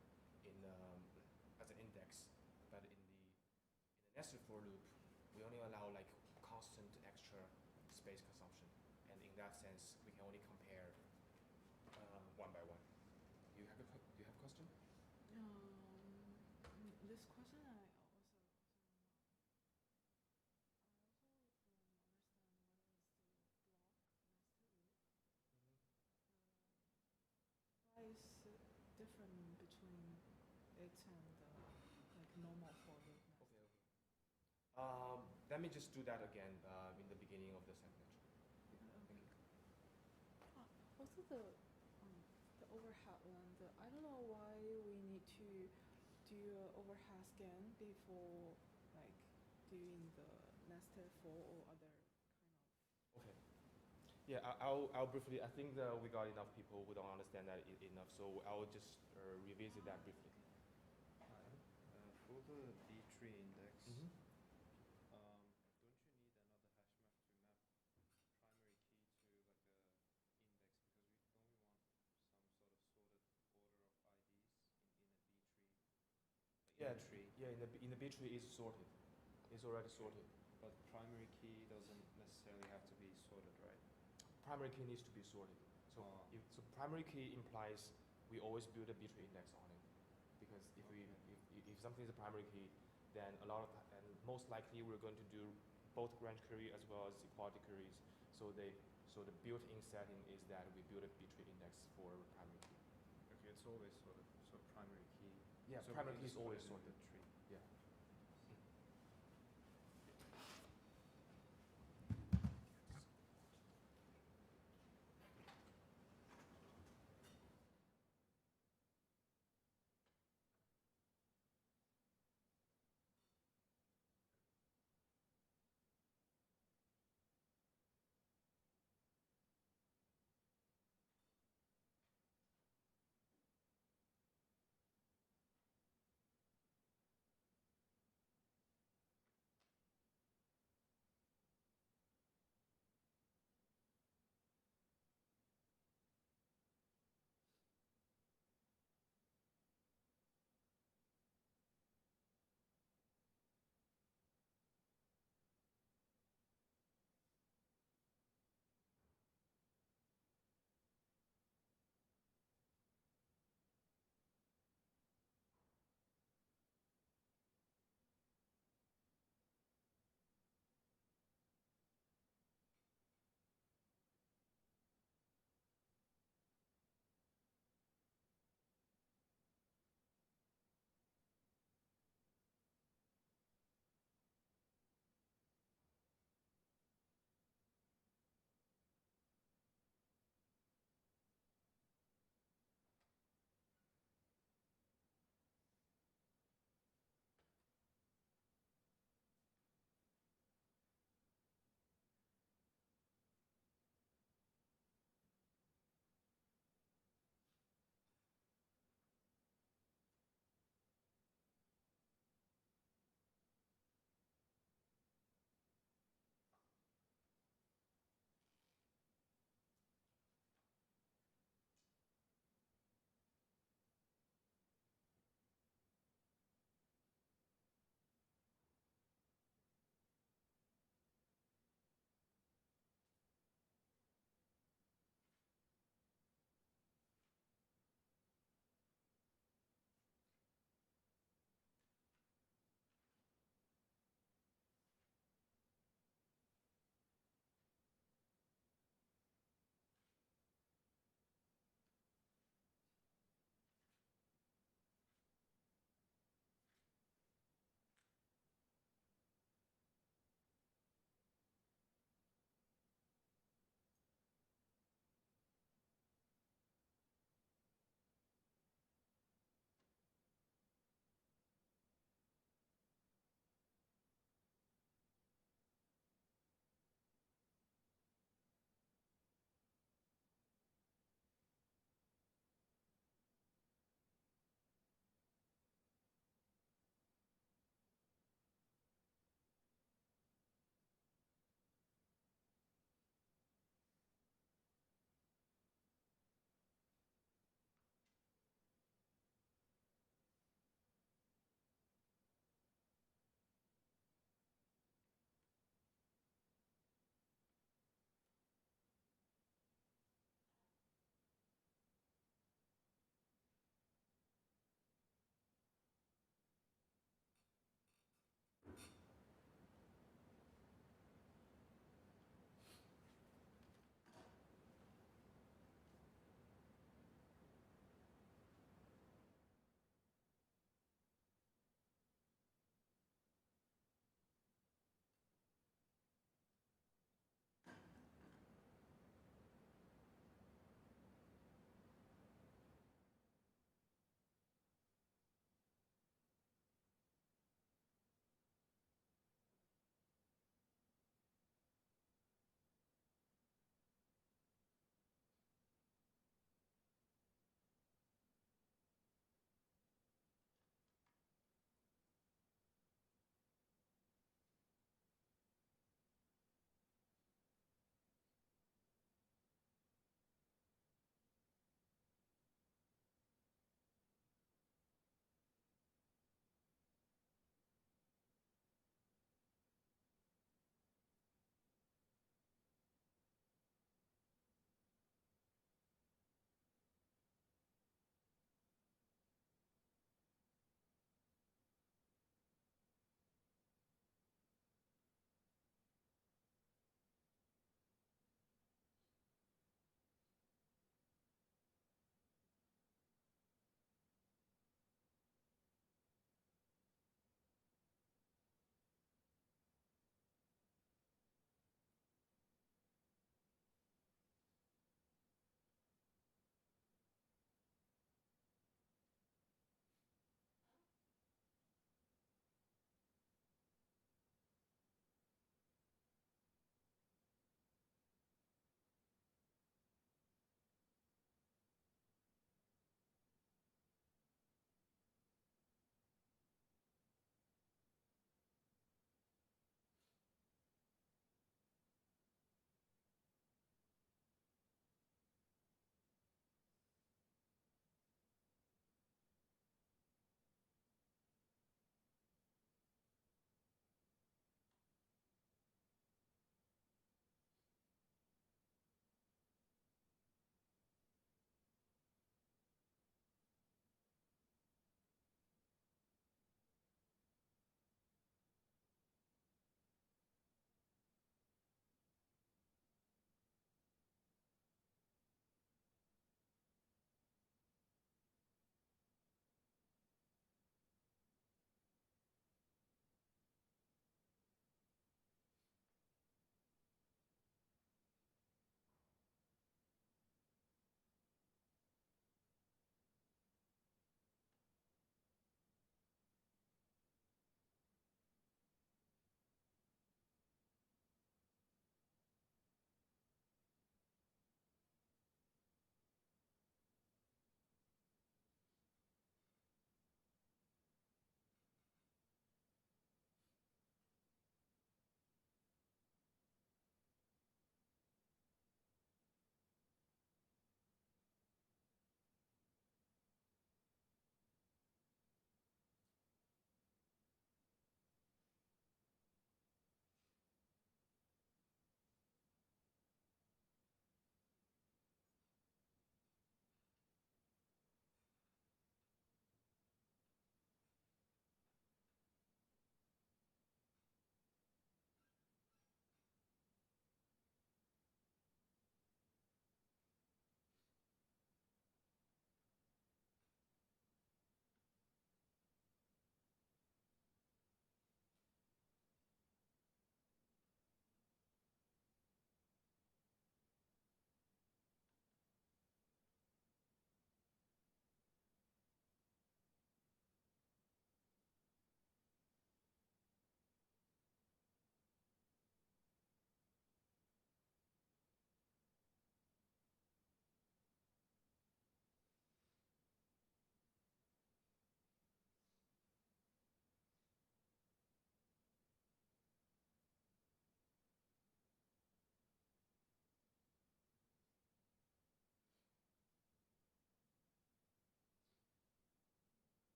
index, but in the nested for loop, we only allow like constant extra space consumption, and in that sense, we can only compare one by one. Do you have a question?
This question I also don't know. I also don't understand what is the block nested loop. Why is it different between it and like normal for loop nested?
Okay. Let me just do that again in the beginning of the sentence.
Okay. Also the overhead one. I don't know why we need to do an overhead scan before like doing the nested for or other kind of.
Okay. Yeah, I'll briefly. I think that we got enough people who don't understand that enough, so I'll just revisit that briefly.
For the B tree index,
Mm-hmm.
don't you need another hash map to map primary key to like a index, because don't we want some sort of sorted order of IDs in a B tree? Like
Yeah,
in a tree.
Yeah, in the B tree is sorted. It's already sorted.
But primary key doesn't necessarily have to be sorted, right?
Primary key needs to be sorted. So so primary key implies we always build a B tree index on it, because if something is a primary key, then and most likely we're going to do both branch query as well as equality queries. So the built-in setting is that we build a B tree index for primary key.
Okay, it's always sorted. So primary key.
Yeah,
so
primary key is always
sorted.
sorted.
Tree.
Yeah.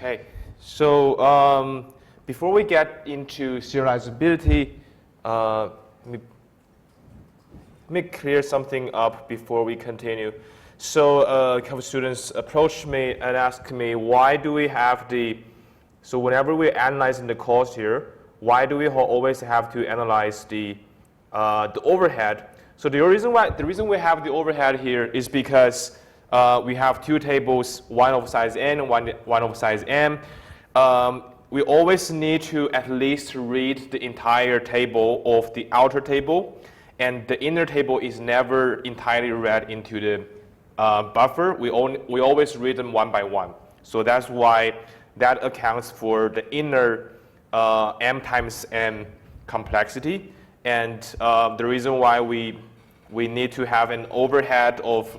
Okay, so before we get into serializability, let me clear something up before we continue. So a couple students approached me and asked me, why do we have so whenever we're analyzing the cost here, why do we always have to analyze the overhead? So the reason we have the overhead here is because we have two tables, one of size n and one of size m. We always need to at least read the entire table of the outer table, and the inner table is never entirely read into the buffer. We always read them one by one. So that's why that accounts for the inner m times n complexity, and the reason why we need to have an overhead of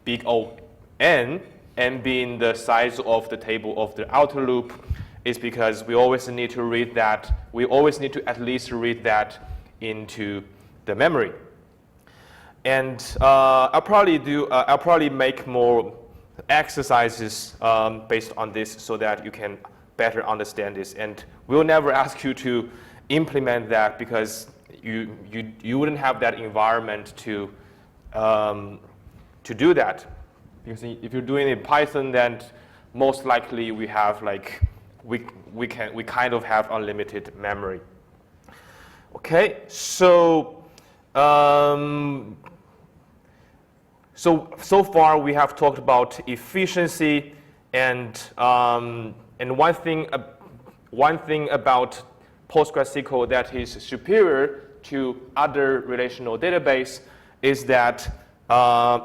big O n, n being the size of the table of the outer loop, is because we always need to read that. We always need to at least read that into the memory. And I'll probably make more exercises based on this so that you can better understand this. And we'll never ask you to implement that because you wouldn't have that environment to do that. Because if you're doing it in Python, then most likely we have we kind of have unlimited memory. Okay, so so far we have talked about efficiency, and one thing about PostgreSQL that is superior to other relational database is that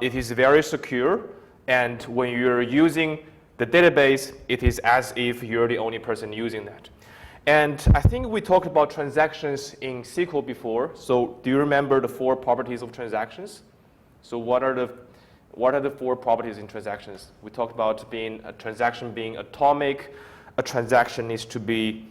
it is very secure, and when you're using the database, it is as if you're the only person using that. And I think we talked about transactions in SQL before. So do you remember the 4 properties of transactions? So what are the 4 properties in transactions? We talked about a transaction being atomic, a transaction needs to be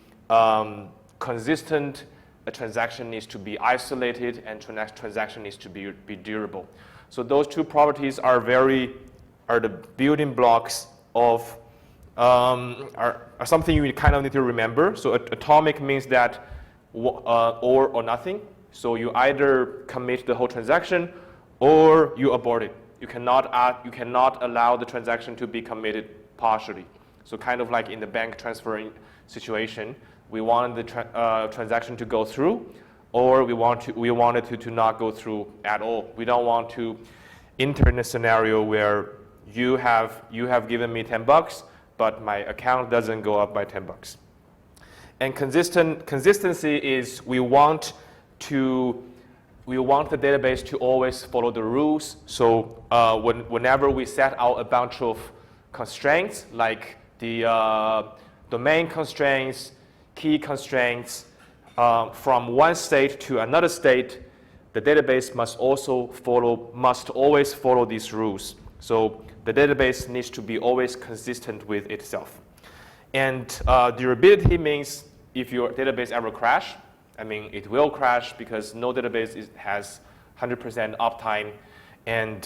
consistent, a transaction needs to be isolated, and transaction needs to be durable. So those 2 properties are the building blocks of are something you kind of need to remember. So atomic means that or nothing. So you either commit the whole transaction or you abort it. You cannot allow the transaction to be committed partially. So kind of like in the bank transferring situation, we want the transaction to go through, or we want it to not go through at all. We don't want to enter in a scenario where you have given me $10, but my account doesn't go up by $10. And consistency is we want the database to always follow the rules. So whenever we set out a bunch of constraints, like the domain constraints, key constraints, from one state to another state, the database must always follow these rules. So the database needs to be always consistent with itself. And durability means if your database ever crash, I mean, it will crash because no database has 100% uptime. And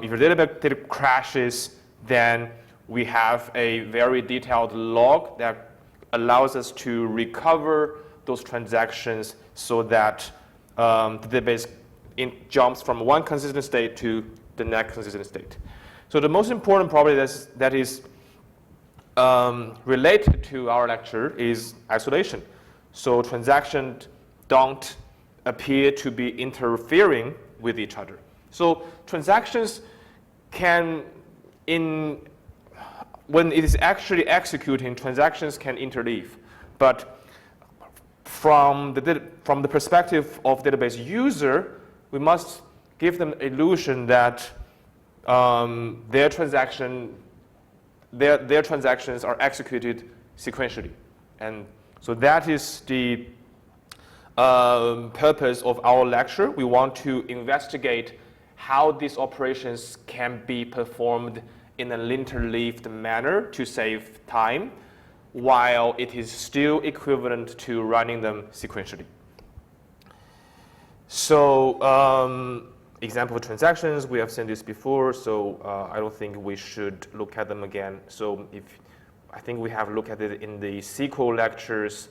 if your database crashes, then we have a very detailed log that allows us to recover those transactions so that the database jumps from one consistent state to the next consistent state. So the most important property that is related to our lecture is isolation. So transactions don't appear to be interfering with each other. So transactions when it is actually executing, transactions can interleave. But from the perspective of database user, we must give them illusion that their transactions are executed sequentially. And so that is the purpose of our lecture. We want to investigate how these operations can be performed in a interleaved manner to save time, while it is still equivalent to running them sequentially. So example of transactions, we have seen this before, so I don't think we should look at them again. So if I think we have looked at it in the SQL lectures.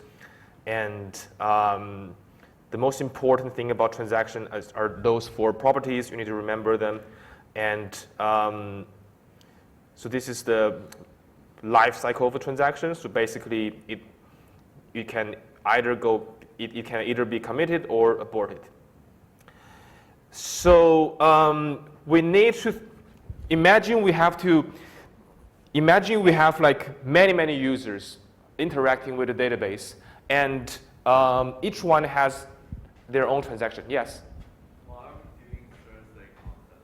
And the most important thing about transaction are those 4 properties. You need to remember them. And so this is the life cycle of a transaction. So basically, it can either be committed or aborted. So we need to imagine we have like many users interacting with the database, and each one has their own transaction. Yes?
Why are we doing Thursday content?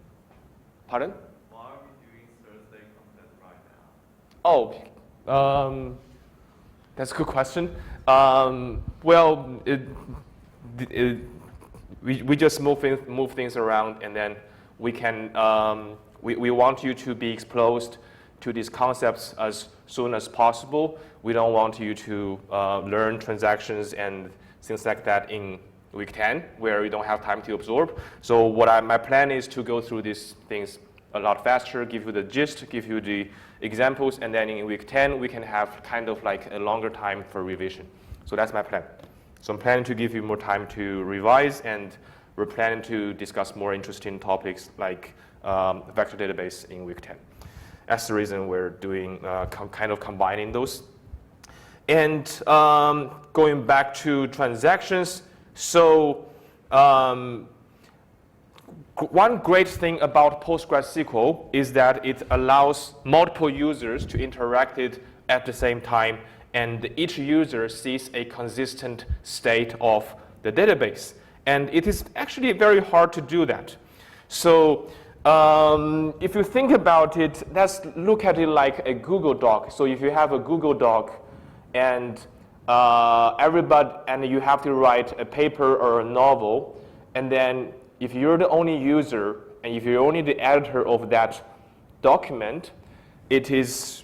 Pardon?
Why are we doing Thursday content right now?
Oh, that's a good question. Well, we just move things around, and then we can we want you to be exposed to these concepts as soon as possible. We don't want you to learn transactions and things like that in week 10, where you don't have time to absorb. So my plan is to go through these things a lot faster, give you the gist, give you the examples, and then in week 10, we can have kind of like a longer time for revision. So that's my plan. So I'm planning to give you more time to revise, and we're planning to discuss more interesting topics like vector database in week 10. That's the reason we're doing kind of combining those. And going back to transactions, so one great thing about PostgreSQL is that it allows multiple users to interact it at the same time, and each user sees a consistent state of the database. And it is actually very hard to do that. So if you think about it, let's look at it like a Google Doc. So if you have a Google Doc and you have to write a paper or a novel, and then if you're the only user and if you're only the editor of that document, it is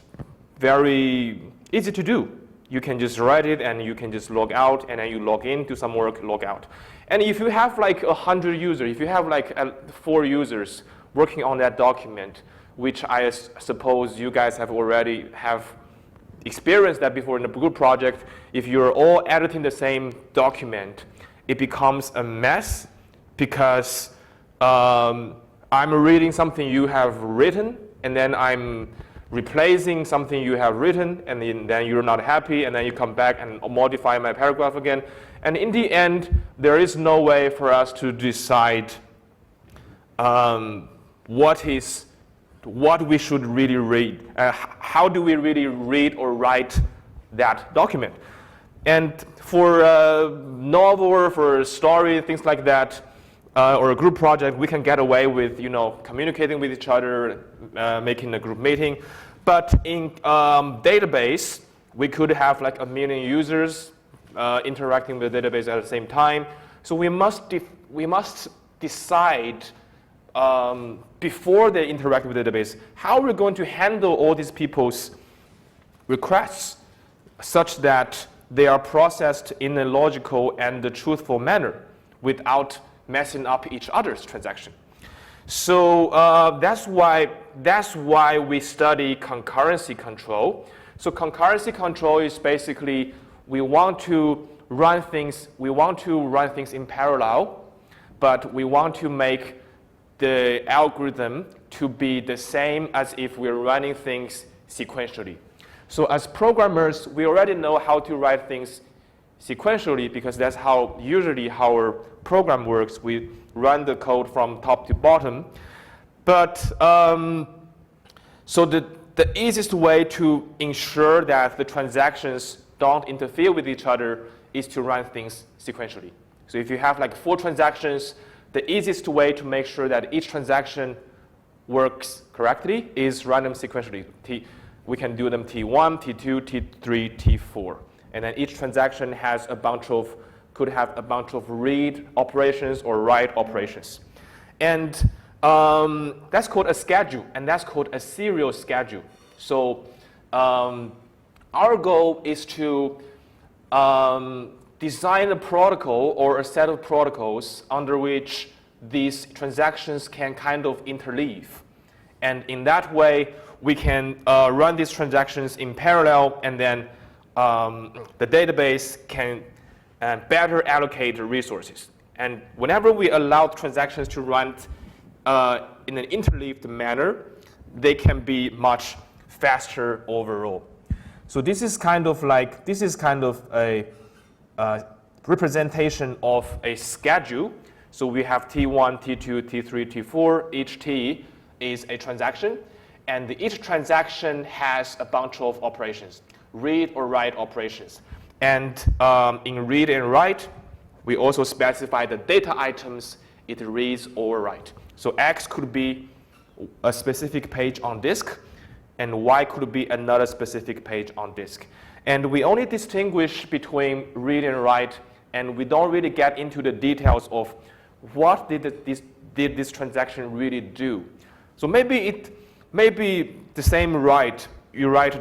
very easy to do. You can just write it and you can just log out, and then you log in, do some work, log out. And if you have like 100 users, if you have like 4 users working on that document, which I suppose you guys have already experienced that before in a group project, if you're all editing the same document, it becomes a mess, because I'm reading something you have written, and then I'm replacing something you have written, and then you're not happy, and then you come back and modify my paragraph again. And in the end, there is no way for us to decide what we should really read. How do we really read or write that document? And for a novel or for a story, things like that, or a group project, we can get away with communicating with each other, making a group meeting. But in database, we could have like 1 million users interacting with the database at the same time. So we must decide before they interact with the database how we're going to handle all these people's requests such that they are processed in a logical and a truthful manner without messing up each other's transaction. So that's why we study concurrency control. So concurrency control is basically we want to run things in parallel, but we want to make the algorithm to be the same as if we're running things sequentially. So as programmers, we already know how to write things sequentially, because that's how usually our program works. We run the code from top to bottom. But so the easiest way to ensure that the transactions don't interfere with each other is to run things sequentially. So if you have like 4 transactions, the easiest way to make sure that each transaction works correctly is run them sequentially. We can do them T1, T2, T3, T4. And then each transaction has could have a bunch of read operations or write operations. And that's called a schedule, and that's called a serial schedule. So our goal is to design a protocol or a set of protocols under which these transactions can kind of interleave. And in that way, we can run these transactions in parallel, and then the database can better allocate the resources. And whenever we allow transactions to run in an interleaved manner, they can be much faster overall. So this is kind of a representation of a schedule. So we have T1, T2, T3, T4. Each T is a transaction, and each transaction has a bunch of operations, read or write operations. And in read and write, we also specify the data items it reads or writes. So X could be a specific page on disk, and Y could be another specific page on disk. And we only distinguish between read and write, and we don't really get into the details of what did this transaction really do. So maybe the same write, you write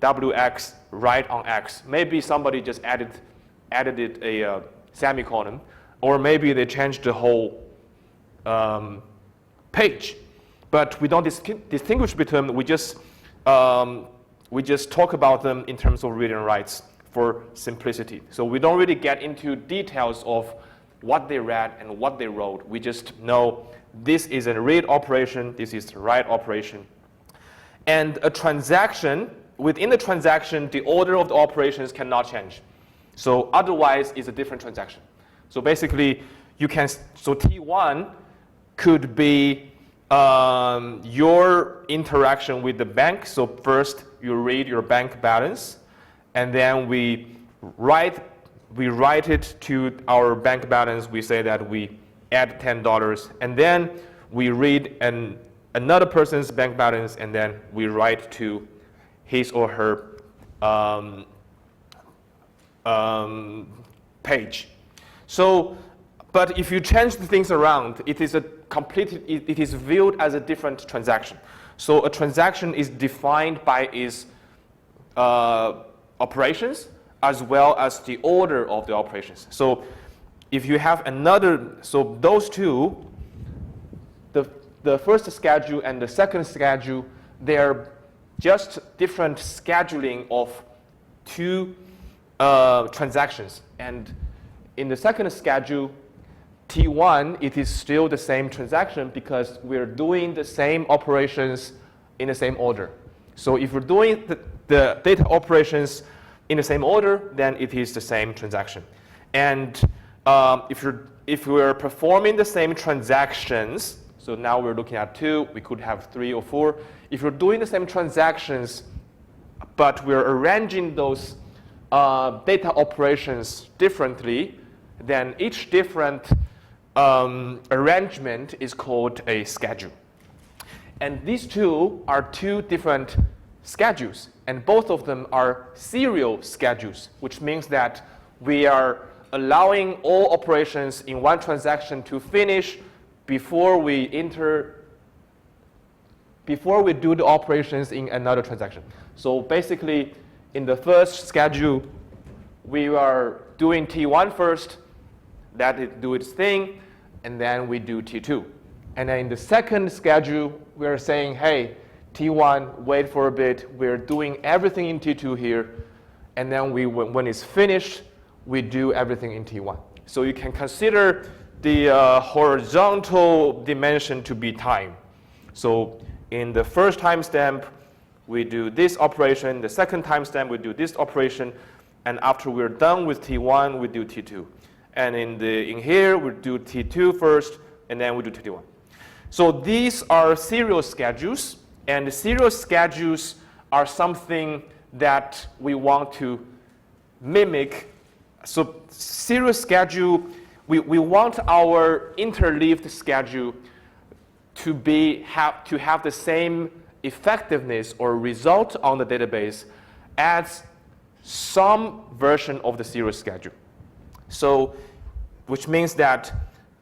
WX, write on X. Maybe somebody just added it a semicolon, or maybe they changed the whole page. But we don't distinguish between them. We just talk about them in terms of read and writes for simplicity. So we don't really get into details of what they read and what they wrote. We just know this is a read operation, this is a write operation. And a transaction, within the transaction, the order of the operations cannot change. So otherwise, it's a different transaction. So basically, so T1 could be your interaction with the bank. So first, you read your bank balance, and then we write it to our bank balance. We say that we add $10, and then we read another person's bank balance, and then we write to his or her page. So, but if you change the things around, it is viewed as a different transaction. So a transaction is defined by its operations as well as the order of the operations. So if you have so those two, the first schedule and the second schedule, they're just different scheduling of two transactions. And in the second schedule, T1, it is still the same transaction because we're doing the same operations in the same order. So if we're doing the data operations in the same order, then it is the same transaction. And if we're performing the same transactions, so now we're looking at 2, we could have 3 or 4. If we're doing the same transactions, but we're arranging those data operations differently, then each different arrangement is called a schedule. And these two are two different schedules, and both of them are serial schedules, which means that we are allowing all operations in one transaction to finish before we do the operations in another transaction. So basically, in the first schedule, we are doing T1 first, let it do its thing, and then we do T2. And then in the second schedule, we're saying, hey, T1, wait for a bit. We're doing everything in T2 here. And then when it's finished, we do everything in T1. So you can consider the horizontal dimension to be time. So in the first timestamp, we do this operation. The second timestamp, we do this operation. And after we're done with T1, we do T2. And in here, we do T2 first, and then we do T1. So these are serial schedules, and the serial schedules are something that we want to mimic. So serial schedule, we want our interleaved schedule to have the same effectiveness or result on the database as some version of the serial schedule. So, which means that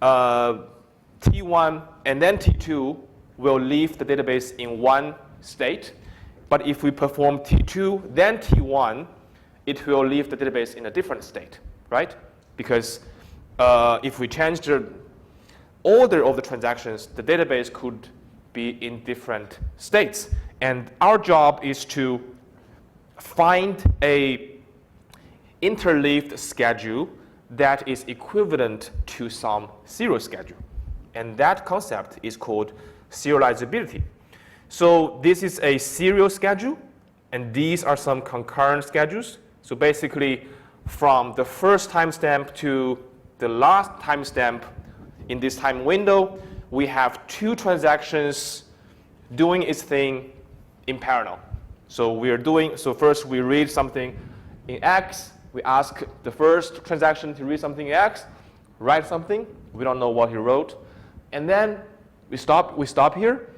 T1 and then T2 will leave the database in one state. But if we perform T2, then T1, it will leave the database in a different state, right? Because if we change the order of the transactions, the database could be in different states. And our job is to find a interleaved schedule that is equivalent to some serial schedule. And that concept is called serializability. So this is a serial schedule, and these are some concurrent schedules. So basically, from the first timestamp to the last timestamp in this time window, we have two transactions doing its thing in parallel. So first we read something in X. We ask the first transaction to read something in X, write something. We don't know what he wrote. And then we stop here,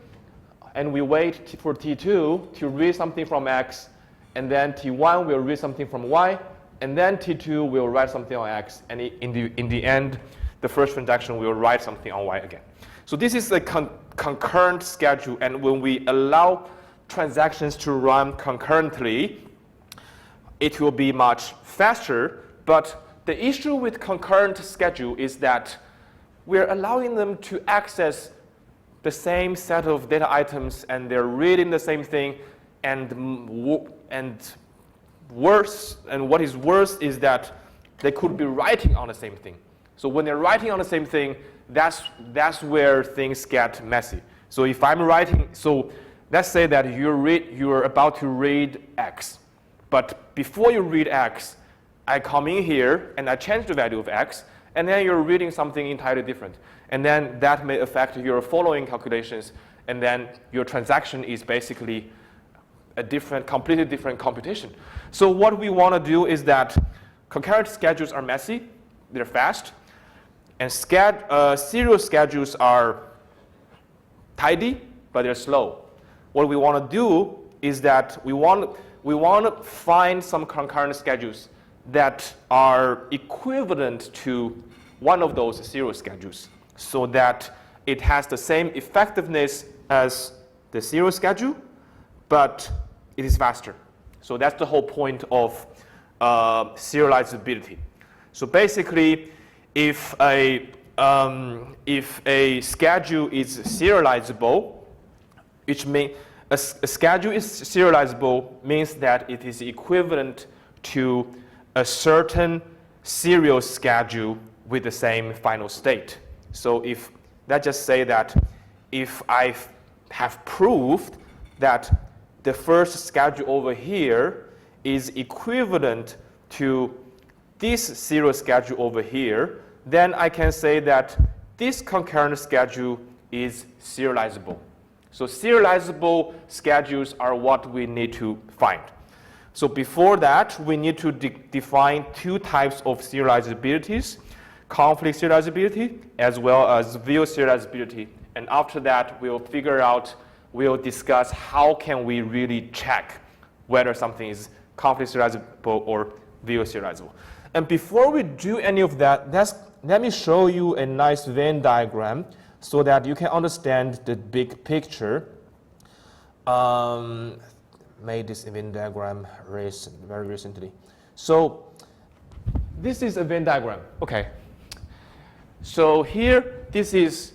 and we wait for T2 to read something from X, and then T1 will read something from Y, and then T2 will write something on X, and in the end, the first transaction will write something on Y again. So this is a concurrent schedule, and when we allow transactions to run concurrently, it will be much faster. But the issue with concurrent schedule is that we're allowing them to access the same set of data items, and they're reading the same thing, and what is worse is that they could be writing on the same thing. So when they're writing on the same thing, that's where things get messy. So if I'm writing, so let's say that you're about to read X, but before you read X, I come in here and I change the value of X, and then you're reading something entirely different. And then that may affect your following calculations, and then your transaction is basically a completely different computation. So what we want to do is that concurrent schedules are messy, they're fast, and serial schedules are tidy, but they're slow. What we want to do is that we want to find some concurrent schedules that are equivalent to one of those serial schedules, so that it has the same effectiveness as the serial schedule, but it is faster. So that's the whole point of serializability. So basically, if a schedule is serializable, which means a schedule is serializable means that it is equivalent to a certain serial schedule with the same final state. So let's just say that if I have proved that the first schedule over here is equivalent to this serial schedule over here, then I can say that this concurrent schedule is serializable. So serializable schedules are what we need to find. So before that, we need to define two types of serializabilities: conflict serializability as well as view serializability. And after that, we'll discuss how can we really check whether something is conflict serializable or view serializable. And before we do any of that, let me show you a nice Venn diagram so that you can understand the big picture. Made this Venn diagram very recently. So this is a Venn diagram. Okay. So here, this is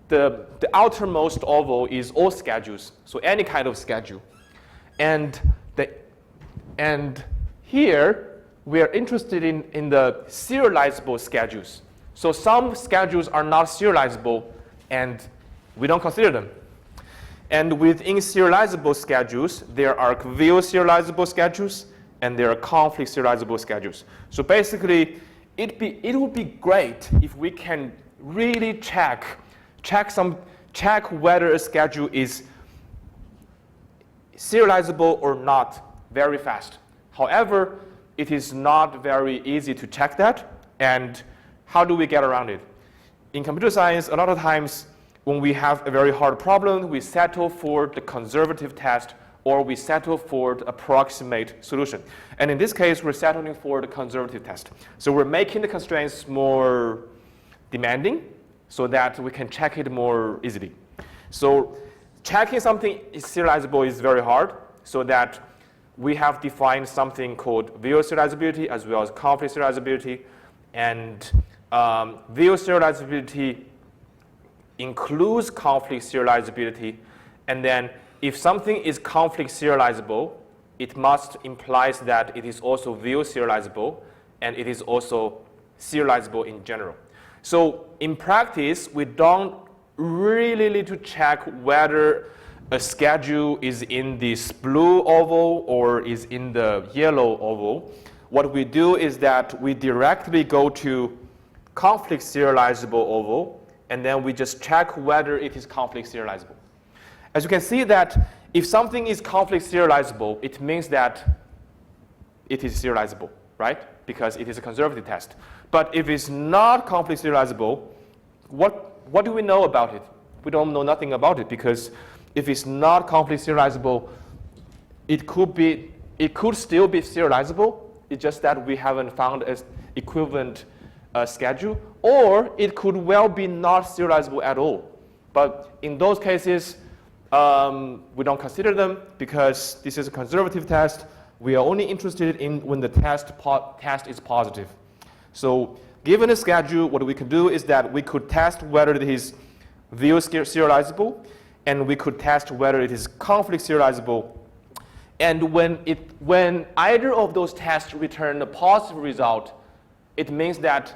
the outermost oval is all schedules, so any kind of schedule. And here, we are interested in the serializable schedules. So some schedules are not serializable, and we don't consider them. And within serializable schedules, there are view serializable schedules, and there are conflict serializable schedules. So basically, it would be great if we can really check whether a schedule is serializable or not very fast. However, it is not very easy to check that. And how do we get around it? In computer science, a lot of times when we have a very hard problem, we settle for the conservative test, or we settle for the approximate solution. And in this case, we're settling for the conservative test. So we're making the constraints more demanding so that we can check it more easily. So checking something is serializable is very hard, so that we have defined something called view serializability as well as conflict serializability. And view serializability includes conflict serializability. And then if something is conflict serializable, it must implies that it is also view serializable, and it is also serializable in general. So in practice, we don't really need to check whether a schedule is in this blue oval or is in the yellow oval. What we do is that we directly go to conflict serializable oval, and then we just check whether it is conflict serializable. As you can see that if something is conflict serializable, it means that it is serializable, right? Because it is a conservative test. But if it's not conflict serializable, what do we know about it? We don't know nothing about it, because if it's not conflict serializable, it could still be serializable. It's just that we haven't found an equivalent schedule, or it could well be not serializable at all. But in those cases, we don't consider them because this is a conservative test. We are only interested in when the test is positive. So given a schedule, what we can do is that we could test whether it is view serializable, and we could test whether it is conflict serializable. And when either of those tests return a positive result, it means that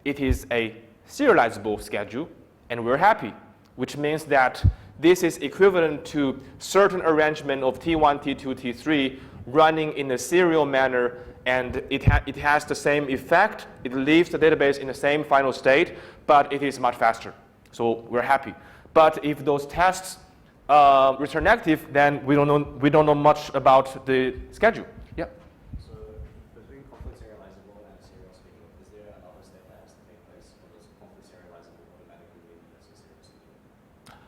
it is a serializable schedule, and we're happy, which means that this is equivalent to certain arrangement of T1, T2, T3 running in a serial manner, and it has the same effect. It leaves the database in the same final state, but it is much faster. So we're happy. But if those tests return negative, then we don't know much about the schedule. Yeah.
So between conflict serializable and a serial schedule, is there another step that has to take place, or does conflict serializable automatically mean that's a serial schedule?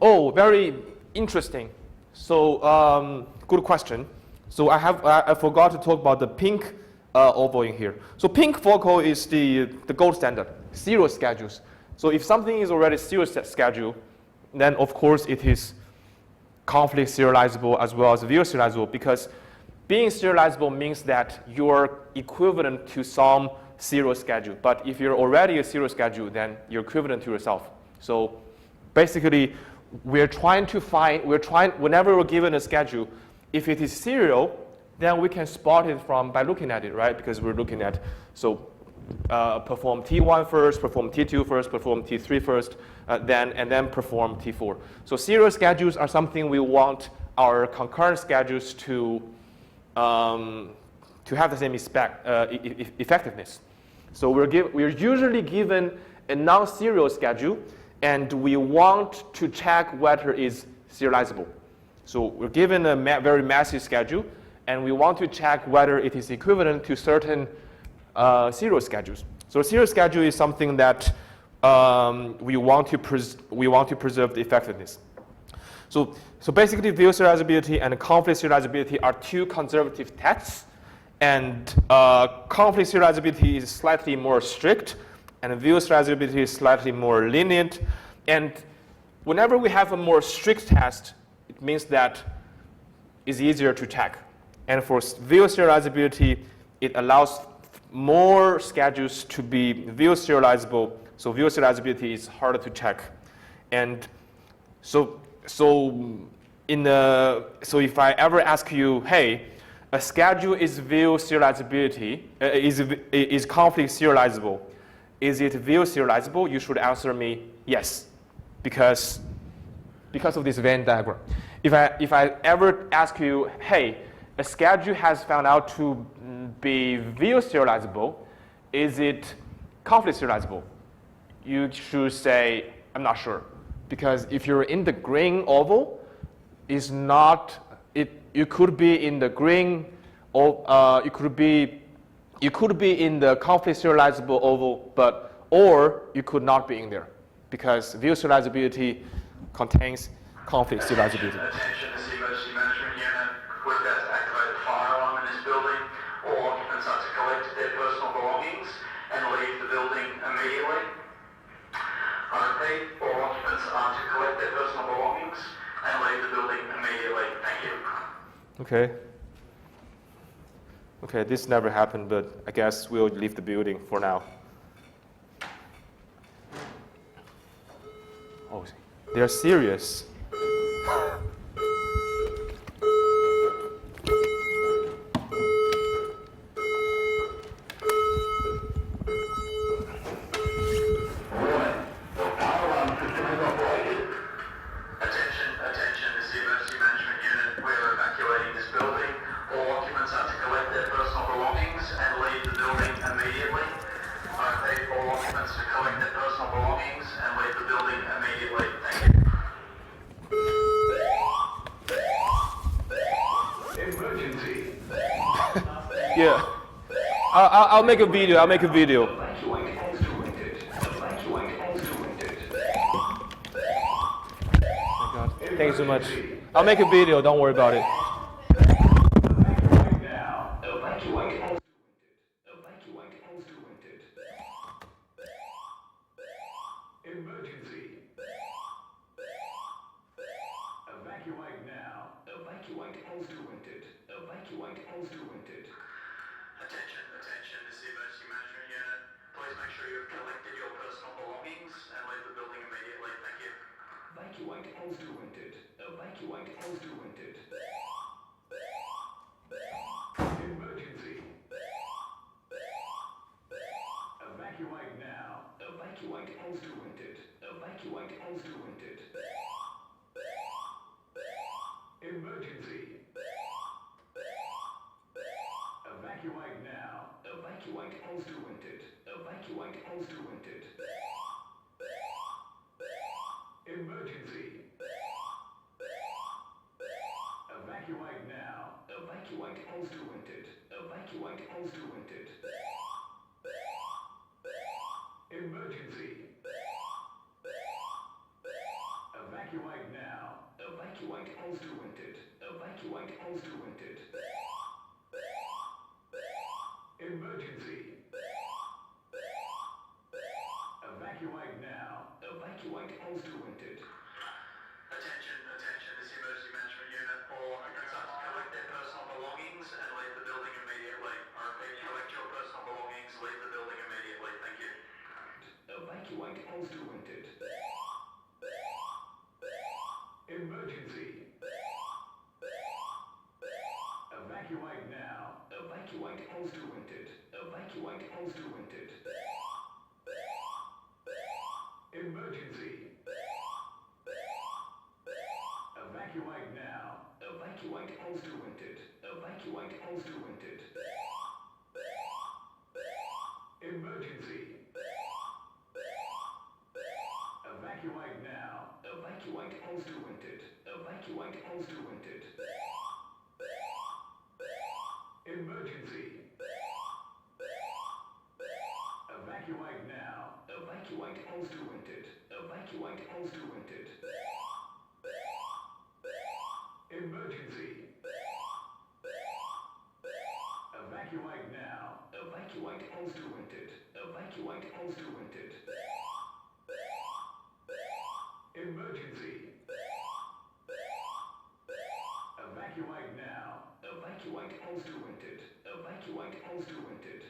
Oh, very interesting. So good question. So I forgot to talk about the pink oval in here. So pink focal is the gold standard, serial schedules. So if something is already serial schedule, then of course it is conflict serializable as well as view serializable, because being serializable means that you're equivalent to some serial schedule. But if you're already a serial schedule, then you're equivalent to yourself. So basically, whenever we're given a schedule, if it is serial, then we can spot it by looking at it, right? Because we're looking at, perform T1 first, perform T2 first, perform T3 first, and then perform T4. So serial schedules are something we want our concurrent schedules to have the same effectiveness. So we're usually given a non-serial schedule, and we want to check whether it is serializable. So we're given a very massive schedule, and we want to check whether it is equivalent to certain serial schedules. So a serial schedule is something that we want to preserve the effectiveness. So basically, view serializability and conflict serializability are two conservative tests, and conflict serializability is slightly more strict, and view serializability is slightly more lenient. And whenever we have a more strict test, it means that it's easier to check. And for view serializability, it allows more schedules to be view serializable. So view serializability is harder to check. And so if I ever ask you, hey, a schedule is view serializability, is conflict serializable, is it view serializable? You should answer me yes, because of this Venn diagram. If I ever ask you, hey, a schedule has found out to be view serializable, is it conflict serializable? You should say, I'm not sure. Because if you're in the green oval, you could be in the green, or you could be in the conflict serializable oval, or you could not be in there, because view serializability contains conflict serializability.
Attention to emergency management unit. We're about to activate a fire alarm in this building. All occupants are to collect their personal belongings and leave the building immediately. I repeat, all occupants are to collect their personal belongings and leave the building immediately. Thank you.
Okay, this never happened, but I guess we'll leave the building for now. Oh, they're serious. Yeah. I'll make a video. I'll make a video.
Evacuate as directed. Evacuate as directed.
Oh my God. Thank you so much. I'll make a video. Don't worry about it.
Evacuate now. Evacuate as directed. Evacuate as directed. Emergency. Evacuate now. Evacuate as directed. Evacuate as directed. Attention, attention, this is the emergency management unit. Please make sure you've collected your personal belongings and leave the building immediately. Thank you. Evacuate as directed. Evacuate as directed. Emergency. Evacuate now. Evacuate as directed. Evacuate as directed. Emergency. Evacuate now. Evacuate as directed. Evacuate as directed. Emergency. Evacuate now. Evacuate as directed. Evacuate as directed. Emergency. Evacuate now. Evacuate as directed. Evacuate as directed. Emergency. Evacuate now. Evacuate as directed. Attention, attention, this is the emergency management unit. All occupants are to collect their personal belongings and leave the building immediately. I repeat, collect your personal belongings, leave the building immediately. Thank you. Evacuate as directed. Emergency. Evacuate now. Evacuate as directed. Evacuate as directed. Emergency. Evacuate now. Evacuate as directed. Evacuate as directed. Emergency. Evacuate now. Evacuate as directed. Evacuate as directed. Emergency. Evacuate now. Evacuate as directed. Evacuate as directed. Emergency. Evacuate now. Evacuate as directed. Evacuate as directed. Emergency. Evacuate now. Evacuate as directed. Evacuate as directed.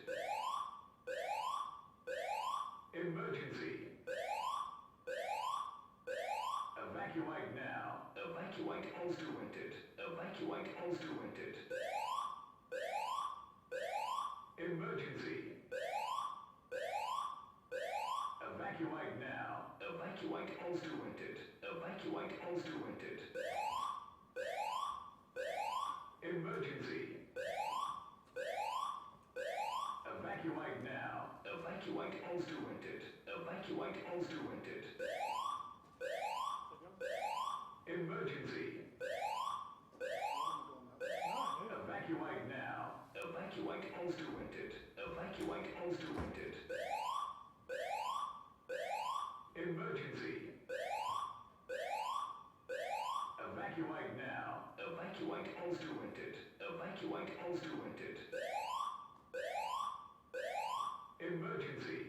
Emergency. Evacuate now. Evacuate as directed. Evacuate as directed. Emergency. Evacuate now. Evacuate as directed. Evacuate as directed. Emergency. Evacuate now. Evacuate as directed. Evacuate as directed. Emergency. Evacuate now. Evacuate as directed. Evacuate as directed. Emergency. Evacuate now. Evacuate as directed. Evacuate as directed. Emergency.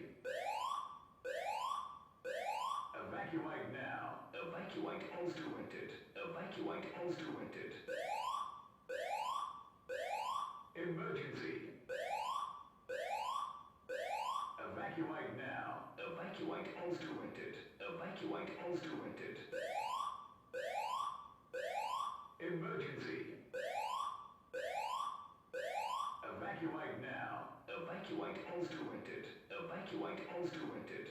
Evacuate now. Evacuate as directed. Evacuate as directed. Emergency. Evacuate now. Evacuate as directed. Evacuate as directed. Emergency. Evacuate now. Evacuate as directed. Evacuate as directed.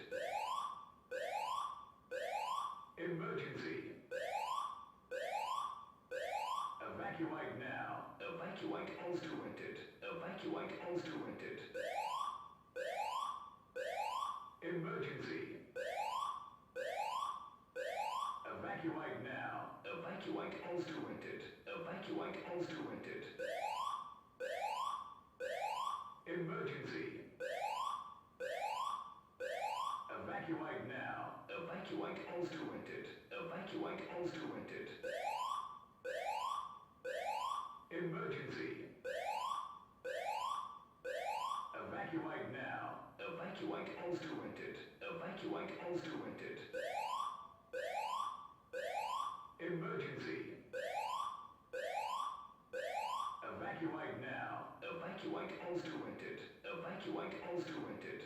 Emergency. Evacuate now. Evacuate as directed. Evacuate as directed. Emergency. Evacuate now. Evacuate as directed. Evacuate as directed.
Evacuate as directed. Evacuate as directed. Emergency. Evacuate now. Evacuate as directed. Evacuate as directed. Emergency. Evacuate now. Evacuate as directed. Evacuate as directed.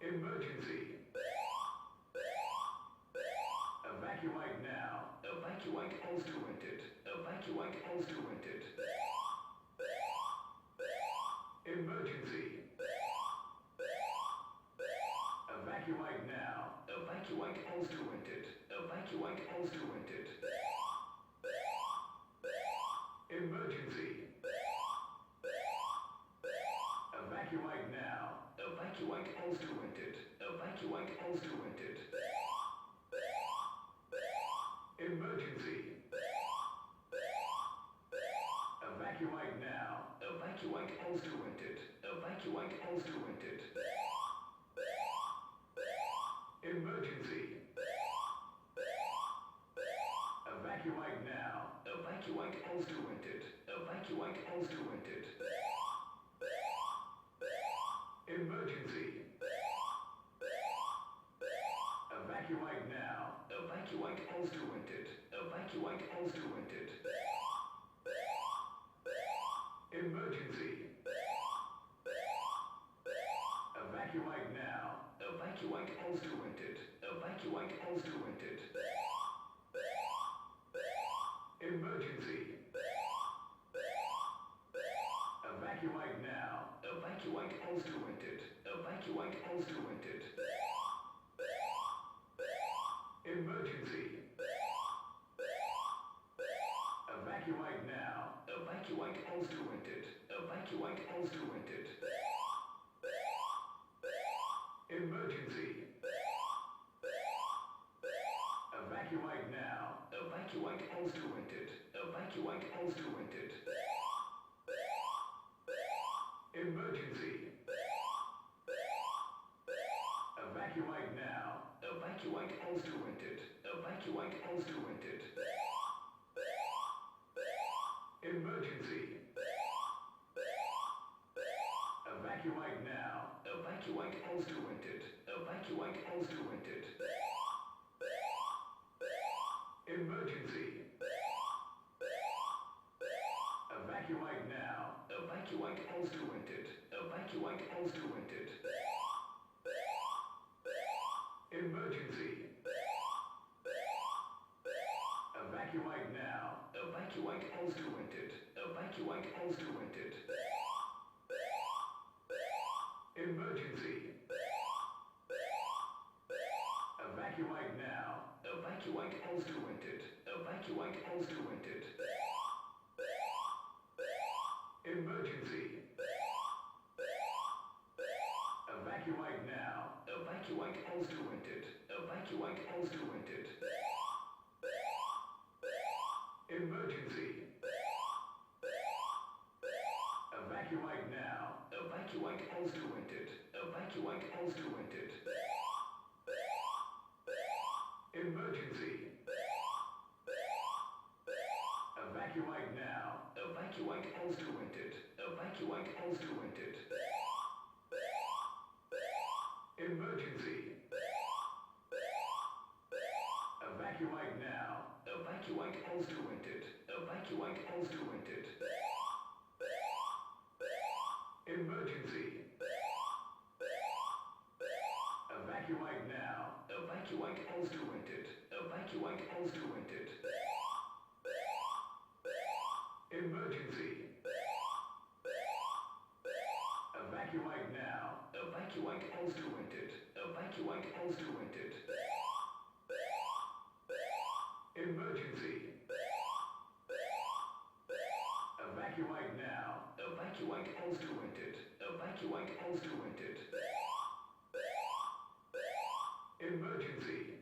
Emergency. Evacuate now. Evacuate as directed. Evacuate as directed. Emergency. Evacuate now. Evacuate as directed. Evacuate as directed. Emergency. Evacuate now. Evacuate as directed. Evacuate as directed. Emergency. Evacuate now. Evacuate as directed. Evacuate as directed. Emergency. Evacuate now. Evacuate as directed. Evacuate as directed. Emergency. Evacuate now. Evacuate as directed. Evacuate as directed. Emergency. Evacuate now. Evacuate as directed. Evacuate as directed. Emergency. Evacuate now. Evacuate as directed. Evacuate as directed. Emergency. Evacuate now. Evacuate as directed. Evacuate as directed. Emergency. Evacuate now. Evacuate as directed. Evacuate as directed. Emergency. Evacuate now. Evacuate as directed. Evacuate as directed. Emergency. Evacuate now. Evacuate as directed. Evacuate as directed. Emergency. Evacuate now. Evacuate as directed. Evacuate as directed. Emergency. Evacuate now. Evacuate as directed. Evacuate as directed. Emergency. Evacuate now. Evacuate as directed. Evacuate as directed. Emergency. Evacuate now. Evacuate as directed. Evacuate as directed. Emergency. Evacuate now. Evacuate as directed. Evacuate as directed. Emergency. Evacuate now. Evacuate as directed. Evacuate as directed. Emergency. Evacuate now. Evacuate as directed. Evacuate as directed. Emergency. Evacuate now. Evacuate as directed. Evacuate as directed. Emergency. Evacuate now. Evacuate as directed. Evacuate as directed. Emergency. Evacuate now. Evacuate as directed. Evacuate as directed. Emergency.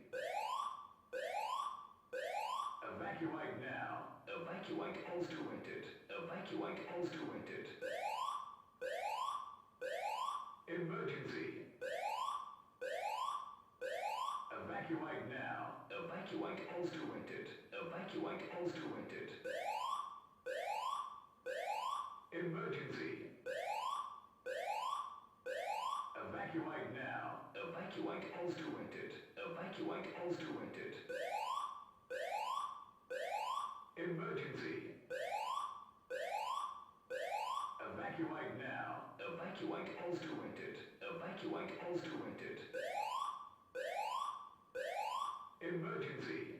Evacuate now. Evacuate as directed. Evacuate as directed. Emergency. Evacuate as directed. Evacuate as directed. Emergency. Evacuate now. Evacuate as directed. Evacuate as directed. Emergency. Evacuate now. Evacuate as directed. Evacuate as directed. Emergency.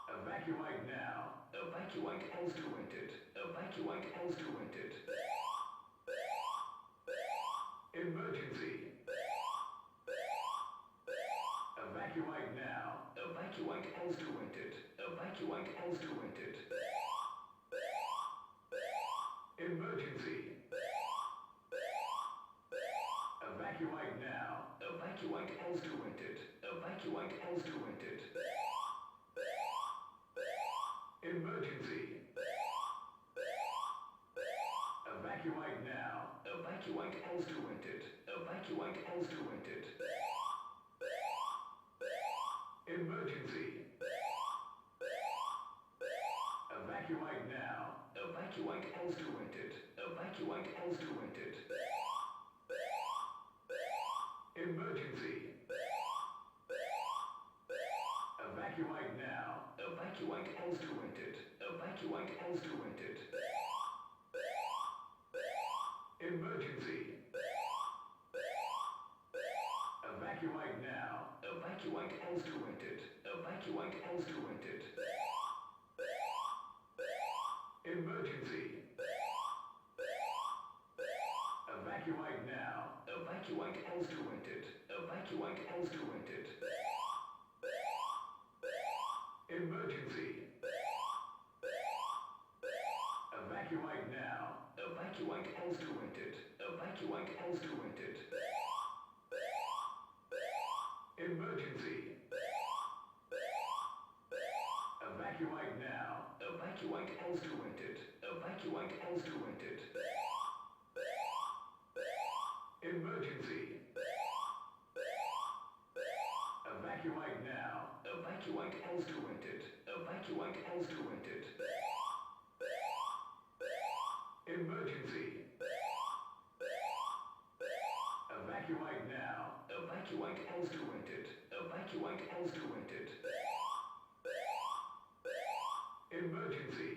Evacuate now. Evacuate as directed. Evacuate as directed. Emergency. Evacuate now. Evacuate as directed. Evacuate as directed. Emergency. Evacuate now. Evacuate as directed. Evacuate as directed. Emergency. Evacuate now. Evacuate as directed. Evacuate as directed. Emergency. Evacuate now. Evacuate as directed. Evacuate as directed. Emergency. Evacuate now. Evacuate as directed. Evacuate as directed. Emergency. Evacuate now. Evacuate as directed. Evacuate as directed. Emergency. Evacuate now. Evacuate as directed. Evacuate as directed. Emergency. Evacuate now. Evacuate as directed. Evacuate as directed. Emergency. Evacuate now. Evacuate as directed. Evacuate as directed. Emergency. Evacuate now. Evacuate as directed. Evacuate as directed. Emergency. Evacuate now. Evacuate as directed. Evacuate as directed. Emergency.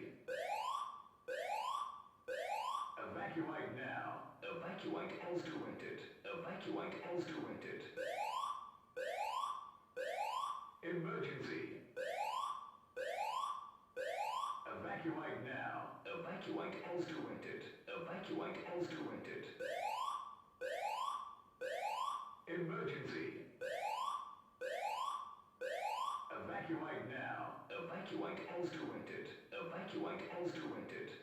Evacuate now. Evacuate as directed. Evacuate as directed. Emergency. Evacuate now. Evacuate as directed. Evacuate as directed. Emergency. Evacuate now. Evacuate as directed. Evacuate as directed.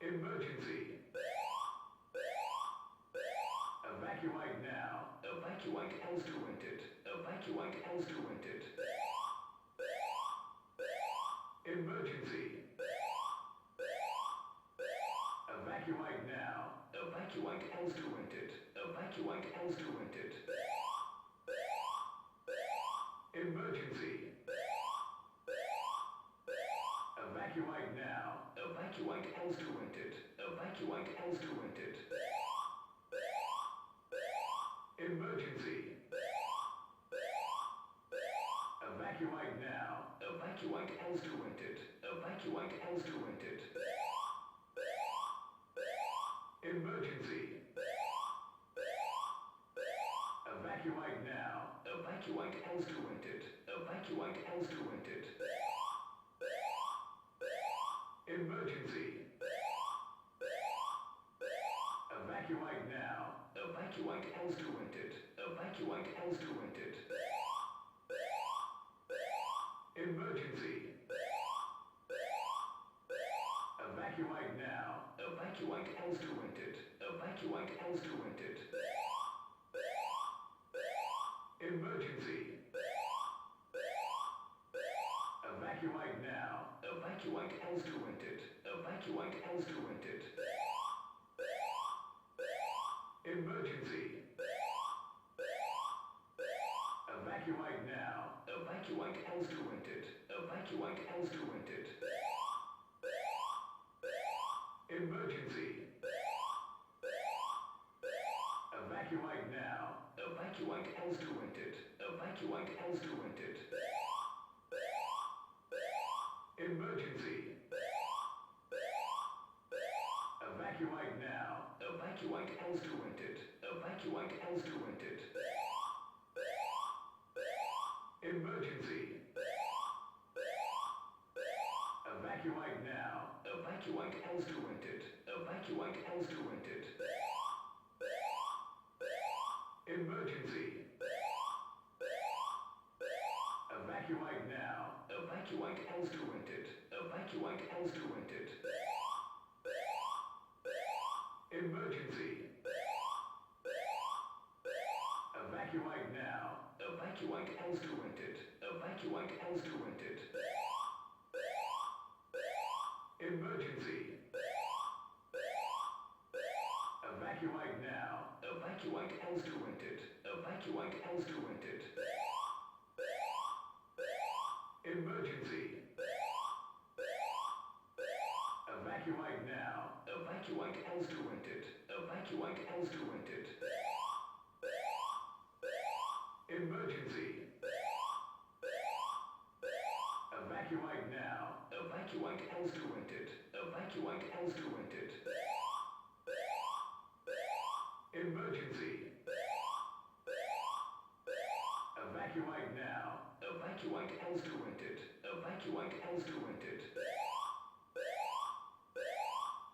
Emergency. Evacuate now. Evacuate as directed. Evacuate as directed. Emergency. Evacuate now. Evacuate as directed. Evacuate as directed. Emergency. Evacuate now. Evacuate as directed. Evacuate as directed. Emergency. Evacuate now. Evacuate as directed. Evacuate as directed. Emergency. Evacuate now. Evacuate as directed. Evacuate as directed. Emergency. Evacuate now. Evacuate as directed. Evacuate as directed. Emergency. Evacuate now. Evacuate as directed. Evacuate as directed. Emergency. Evacuate now. Evacuate as directed. Evacuate as directed. Emergency. Evacuate as directed. Evacuate as directed. Emergency. Evacuate now. Evacuate as directed. Evacuate as directed. Emergency. Evacuate now. Evacuate as directed. Evacuate as directed. Emergency. Evacuate now. Evacuate as directed. Evacuate as directed. Emergency. Evacuate now. Evacuate as directed. Evacuate as directed. Emergency. Evacuate now. Evacuate as directed. Evacuate as directed. Emergency. Evacuate now. Evacuate as directed. Evacuate as directed. Emergency. Evacuate now. Evacuate as directed. Evacuate as directed. Emergency. Evacuate now. Evacuate as directed. Evacuate as directed. Emergency. Evacuate now. Evacuate as directed. Evacuate as directed.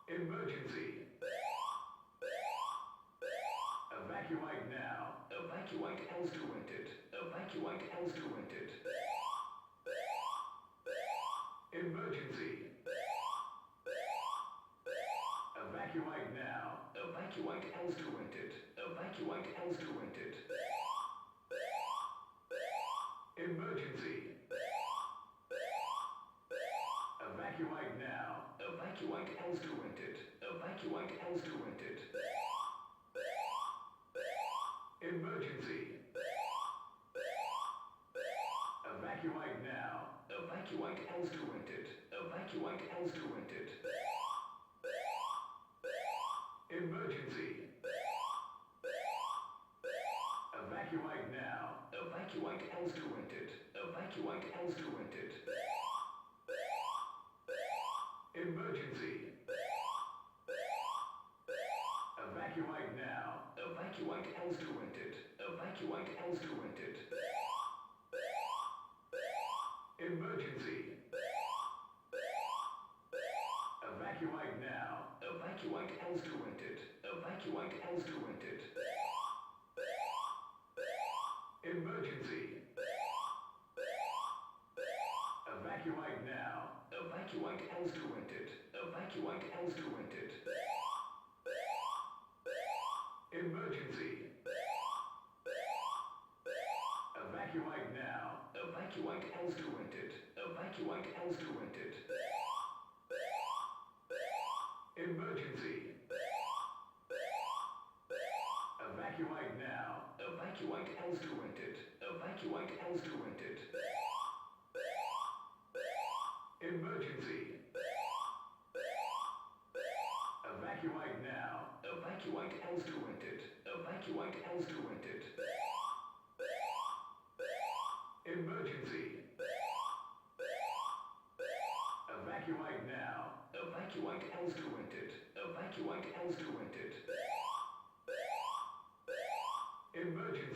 Emergency. Evacuate now. Evacuate as directed. Evacuate as directed. Emergency. Evacuate now. Evacuate as directed. Evacuate as directed. Emergency. Evacuate now. Evacuate as directed. Evacuate as directed. Emergency. Evacuate now. Evacuate as directed. Evacuate as directed. Emergency. Evacuate now. Evacuate as directed. Evacuate as directed. Emergency. Evacuate now. Evacuate as directed. Evacuate as directed. Emergency. Evacuate now. Evacuate as directed. Evacuate as directed. Emergency. Evacuate now. Evacuate as directed. Evacuate as directed. Emergency. Evacuate now. Evacuate as directed. Evacuate as directed. Emergency. Evacuate now. Evacuate as directed. Evacuate as directed. Emergency. Evacuate now. Evacuate as directed. Evacuate as directed. Emergency. Evacuate now. Evacuate as directed. Evacuate as directed. Emergency.